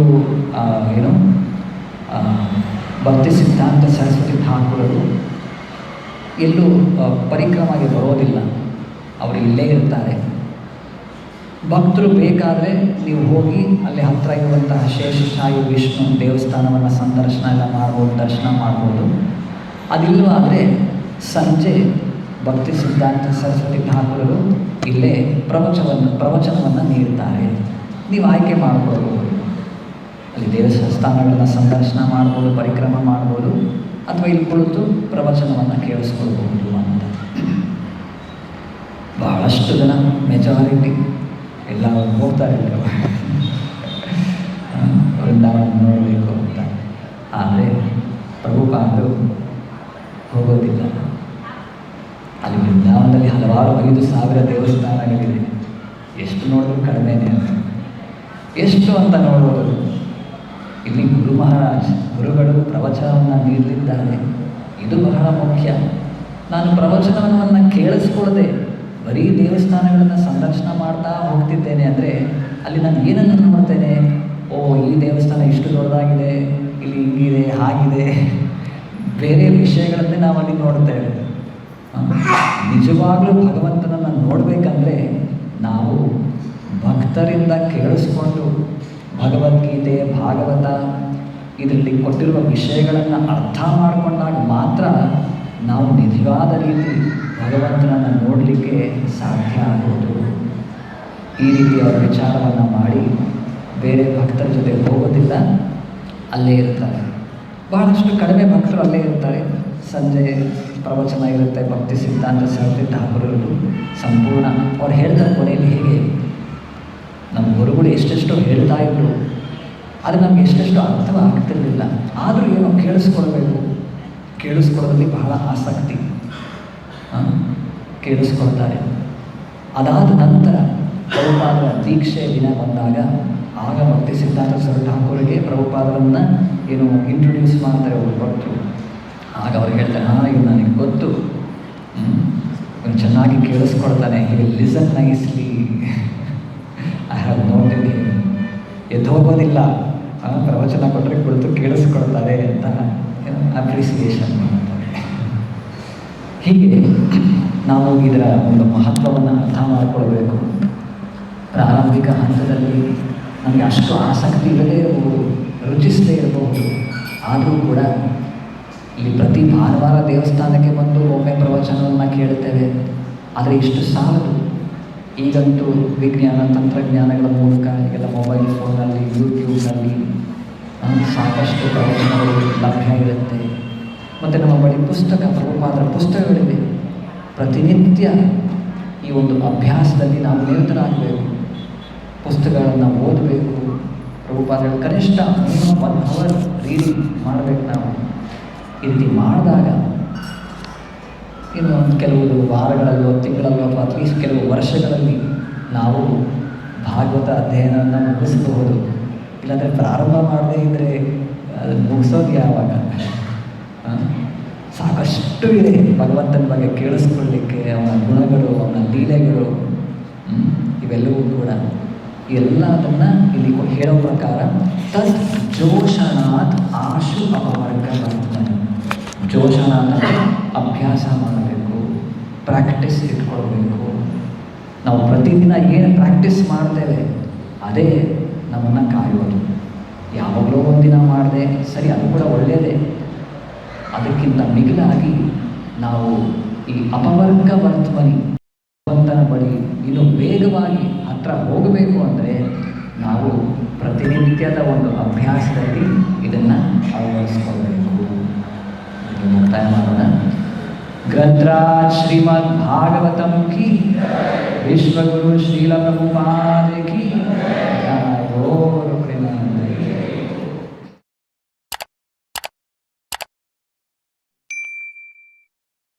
ಭಕ್ತಿ ಸಿದ್ಧಾಂತ ಸರಸ್ವತಿ ಠಾಕೂರರು ಎಲ್ಲೂ ಪರಿಕ್ರಮಗೆ ಬರೋದಿಲ್ಲ, ಅವರು ಇಲ್ಲೇ ಇರ್ತಾರೆ. ಭಕ್ತರು ಬೇಕಾದರೆ ನೀವು ಹೋಗಿ ಅಲ್ಲಿ ಹತ್ತಿರ ಇರುವಂತಹ ಶೇಷಶಾಹಿ ವಿಷ್ಣು ದೇವಸ್ಥಾನವನ್ನು ಸಂದರ್ಶನ ಎಲ್ಲ ಮಾಡ್ಬೋದು, ದರ್ಶನ ಮಾಡ್ಬೋದು. ಅದಿಲ್ಲವಾದರೆ ಸಂಜೆ ಭಕ್ತಿ ಸಿದ್ಧಾಂತ ಸರಸ್ವತಿ ಠಾಕೂರರು ಇಲ್ಲೇ ಪ್ರವಚನವನ್ನು ನೀಡ್ತಾರೆ. ನೀವು ಆಯ್ಕೆ ಮಾಡ್ಕೊಳ್ಬೋದು. ಅಲ್ಲಿ ದೇವಸ್ಥಾನಗಳನ್ನು ಸಂದರ್ಶನ ಮಾಡ್ಬೋದು, ಪರಿಕ್ರಮ ಮಾಡ್ಬೋದು, ಅಥವಾ ಇಲ್ಲಿ ಕುಳಿತು ಪ್ರವಚನವನ್ನು ಕೇಳಿಸ್ಕೊಳ್ಬಹುದು ಅಂತ. ಬಹಳಷ್ಟು ಜನ ಮೆಜಾರಿಟಿ ಎಲ್ಲ ಹೋಗ್ತಾರೆ ವೃಂದಾವನ ನೋಡಬೇಕು ಅಂತ. ಆದರೆ ಪ್ರಭುಪಾದರು ಹೋಗೋದಿಲ್ಲ. ಅಲ್ಲಿ ವೃಂದಾವನದಲ್ಲಿ ಹಲವಾರು 5,000 ದೇವಸ್ಥಾನಗಳಿದೆ. ಎಷ್ಟು ನೋಡಿದ್ರು ಕಡಿಮೆನೇ ಅಂತ. ಎಷ್ಟು ಅಂತ ನೋಡ್ಬೋದು. ಇಲ್ಲಿ ಗುರು ಮಹಾರಾಜ್ ಗುರುಗಳು ಪ್ರವಚನವನ್ನು ನೀಡಲಿದ್ದಾರೆ. ಇದು ಬಹಳ ಮುಖ್ಯ. ನಾನು ಪ್ರವಚನವನ್ನು ಕೇಳಿಸ್ಕೊಳ್ಳದೆ ಬರೀ ದೇವಸ್ಥಾನಗಳನ್ನು ಸಂದರ್ಶನ ಮಾಡ್ತಾ ಹೋಗ್ತಿದ್ದೇನೆ ಅಂದರೆ ಅಲ್ಲಿ ನಾನು ಏನನ್ನು ನೋಡ್ತೇನೆ? ಓ, ಈ ದೇವಸ್ಥಾನ ಇಷ್ಟು ದೊಡ್ಡದಾಗಿದೆ, ಇಲ್ಲಿ ಹಿಂಗಿದೆ, ಹಾಗಿದೆ, ಬೇರೆ ವಿಷಯಗಳನ್ನೇ ನಾವು ಅಲ್ಲಿ ನೋಡ್ತೇವೆ. ನಿಜವಾಗ್ಲೂ ಭಗವಂತನನ್ನು ನೋಡಬೇಕಂದ್ರೆ ನಾವು ಭಕ್ತರಿಂದ ಕೇಳಿಸ್ಕೊಂಡು ಭಗವದ್ಗೀತೆ, ಭಾಗವತ ಇದರಲ್ಲಿ ಕೊಟ್ಟಿರುವ ವಿಷಯಗಳನ್ನು ಅರ್ಥ ಮಾಡಿಕೊಂಡಾಗ ಮಾತ್ರ ನಾವು ನಿಜವಾದ ರೀತಿ ಭಗವಂತನನ್ನು ನೋಡಲಿಕ್ಕೆ ಸಾಧ್ಯ ಆಗೋದು. ಈ ರೀತಿ ಅವರ ವಿಚಾರವನ್ನು ಮಾಡಿ ಬೇರೆ ಭಕ್ತರ ಜೊತೆ ಹೋಗೋದಿಲ್ಲ, ಅಲ್ಲೇ ಇರ್ತಾರೆ. ಬಹಳಷ್ಟು ಕಡಿಮೆ ಭಕ್ತರು ಅಲ್ಲೇ ಇರ್ತಾರೆ. ಸಂಜೆ ಪ್ರವಚನ ಇರುತ್ತೆ, ಭಕ್ತಿ ಸಿದ್ಧಾಂತ ಸರಸ್ವತಿ ಠಾಕೂರರು ಸಂಪೂರ್ಣ ಅವ್ರು ಹೇಳ್ತಾರೆ. ಕೊನೆಯಲ್ಲಿ ಹೇಗೆ ನಮ್ಮ ಗುರುಗಳು ಎಷ್ಟೆಷ್ಟು ಹೇಳ್ತಾ ಇದ್ರು, ಅದು ನಮಗೆ ಎಷ್ಟೆಷ್ಟು ಅರ್ಥವಾಗ್ತಿರಲಿಲ್ಲ. ಆದರೂ ಏನೋ ಕೇಳಿಸ್ಕೊಳ್ಬೇಕು, ಕೇಳಿಸ್ಕೊಳ್ಳೋದ್ರಲ್ಲಿ ಬಹಳ ಆಸಕ್ತಿ, ಕೇಳಿಸ್ಕೊಳ್ತಾರೆ. ಅದಾದ ನಂತರ ಪ್ರಭುಪಾದರ ದೀಕ್ಷೆ ದಿನ ಬಂದಾಗ ಆಗ ಭಕ್ತಿ ಸಿದ್ಧಾಂತ ಸರಸ್ವತಿ ಠಾಕೂರಿಗೆ ಪ್ರಭುಪಾದರನ್ನು ಏನು ಇಂಟ್ರೊಡ್ಯೂಸ್ ಮಾಡ್ತಾರೆ ಅವರು ಭಕ್ತರು. ಆಗ ಅವ್ರು ಹೇಳ್ತಾರೆ, ಇದು ನನಗೆ ಗೊತ್ತು, ಇವನು ಚೆನ್ನಾಗಿ ಕೇಳಿಸ್ಕೊಳ್ತಾನೆ, he will listen nicely, I have noted him. ಎದ್ದು ಹೋಗೋದಿಲ್ಲ, ಪ್ರವಚನ ಕೊಟ್ಟರೆ ಕುಳಿತು ಕೇಳಿಸ್ಕೊಳ್ತಾರೆ ಅಂತ ಅಪ್ರಿಸಿಯೇಷನ್ ಮಾಡ್ತಾರೆ. ಹೀಗೆ ನಾವು ಇದರ ಒಂದು ಮಹತ್ವವನ್ನು ಅರ್ಥ ಮಾಡಿಕೊಳ್ಬೇಕು. ಪ್ರಾರಂಭಿಕ ಹಂತದಲ್ಲಿ ನಮಗೆ ಅಷ್ಟು ಆಸಕ್ತಿ ಇರದೇ ಇರಬಹುದು, ರುಚಿಸದೇ ಇರಬಹುದು. ಆದರೂ ಕೂಡ ಇಲ್ಲಿ ಪ್ರತಿ ಭಾನುವಾರ ದೇವಸ್ಥಾನಕ್ಕೆ ಬಂದು ಒಮ್ಮೆ ಪ್ರವಚನವನ್ನು ಕೇಳುತ್ತೇವೆ. ಆದರೆ ಇಷ್ಟು ಸಾಲದು. ಈಗಂತೂ ವಿಜ್ಞಾನ ತಂತ್ರಜ್ಞಾನಗಳ ಮೂಲಕ ಈಗೆಲ್ಲ ಮೊಬೈಲ್ ಫೋನಲ್ಲಿ, ಯೂಟ್ಯೂಬ್ನಲ್ಲಿ ಸಾಕಷ್ಟು ಪ್ರವಚನಗಳು ಲಭ್ಯ ಇರುತ್ತೆ. ಮತ್ತು ನಮ್ಮ ಬಳಿ ಪ್ರಭುಪಾದರ ಪುಸ್ತಕಗಳಿವೆ. ಪ್ರತಿನಿತ್ಯ ಈ ಒಂದು ಅಭ್ಯಾಸದಲ್ಲಿ ನಾವು ನಿರತರಾಗಬೇಕು. ಪುಸ್ತಕಗಳನ್ನು ಓದಬೇಕು. ಪ್ರಭುಪಾದಗಳು ಕನಿಷ್ಠ 1 ಅವರ್ ರೀಡಿಂಗ್ ಮಾಡಬೇಕು ನಾವು. ಈ ರೀತಿ ಮಾಡಿದಾಗ ಇನ್ನು ಕೆಲವು ವಾರಗಳಲ್ಲೋ, ತಿಂಗಳಲ್ಲೋ, ಅಥವಾ ಅಟ್ಲೀಸ್ಟ್ ಕೆಲವು ವರ್ಷಗಳಲ್ಲಿ ನಾವು ಭಾಗವತ ಅಧ್ಯಯನವನ್ನು ಮುಗಿಸಬಹುದು. ಇಲ್ಲಾಂದರೆ ಪ್ರಾರಂಭ ಮಾಡದೇ ಇದ್ದರೆ ಅದು ಮುಗಿಸೋದು ಯಾವಾಗ? ಸಾಕಷ್ಟು ಇದೆ ಭಗವಂತನ ಬಗ್ಗೆ ಕೇಳಿಸ್ಕೊಳ್ಳಿಕ್ಕೆ. ಅವನ ಗುಣಗಳು, ಅವನ ಲೀಲೆಗಳು, ಇವೆಲ್ಲವೂ ಕೂಡ ಎಲ್ಲದನ್ನು ಇಲ್ಲಿ ಹೇಳೋ ಪ್ರಕಾರ ತತ್ ಜೋಷನಾಥ್ ಆಶು ಅಪವರ್ಗ ಬರ್ತದೆ. ಜೋಷನಾಥ ಅಭ್ಯಾಸ ಮಾಡಬೇಕು, ಪ್ರಾಕ್ಟೀಸ್ ಇಟ್ಕೊಳ್ಬೇಕು. ನಾವು ಪ್ರತಿದಿನ ಏನು ಪ್ರಾಕ್ಟೀಸ್ ಮಾಡ್ತೇವೆ ಅದೇ ನಮ್ಮನ್ನು ಕಾಯೋದು. ಯಾವಾಗಲೂ ಒಂದಿನ ಮಾಡಿದೆ ಸರಿ, ಅದು ಕೂಡ ಒಳ್ಳೆಯದೇ. ಅದಕ್ಕಿಂತ ಮಿಗಿಲಾಗಿ ನಾವು ಈ ಅಪವರ್ಗ ವರ್ತಮನಿ ಭಗವಂತನ ಬಳಿ ಇನ್ನು ವೇಗವಾಗಿ ಹತ್ರ ಹೋಗಬೇಕು ಅಂದರೆ ನಾವು ಪ್ರತಿನಿತ್ಯದ ಒಂದು ಅಭ್ಯಾಸದಲ್ಲಿ ಇದನ್ನು ಅಳವಡಿಸ್ಕೊಳ್ಬೇಕು. ಮುಕ್ತಾಯ ಮಾಡೋಣ. ಗ್ರಂಥರಾಜ್ ಶ್ರೀಮದ್ ಭಾಗವತಂ ಕಿ, ವಿಶ್ವಗುರು ಶ್ರೀಲ ಪ್ರಭುಪಾದ ಕಿ.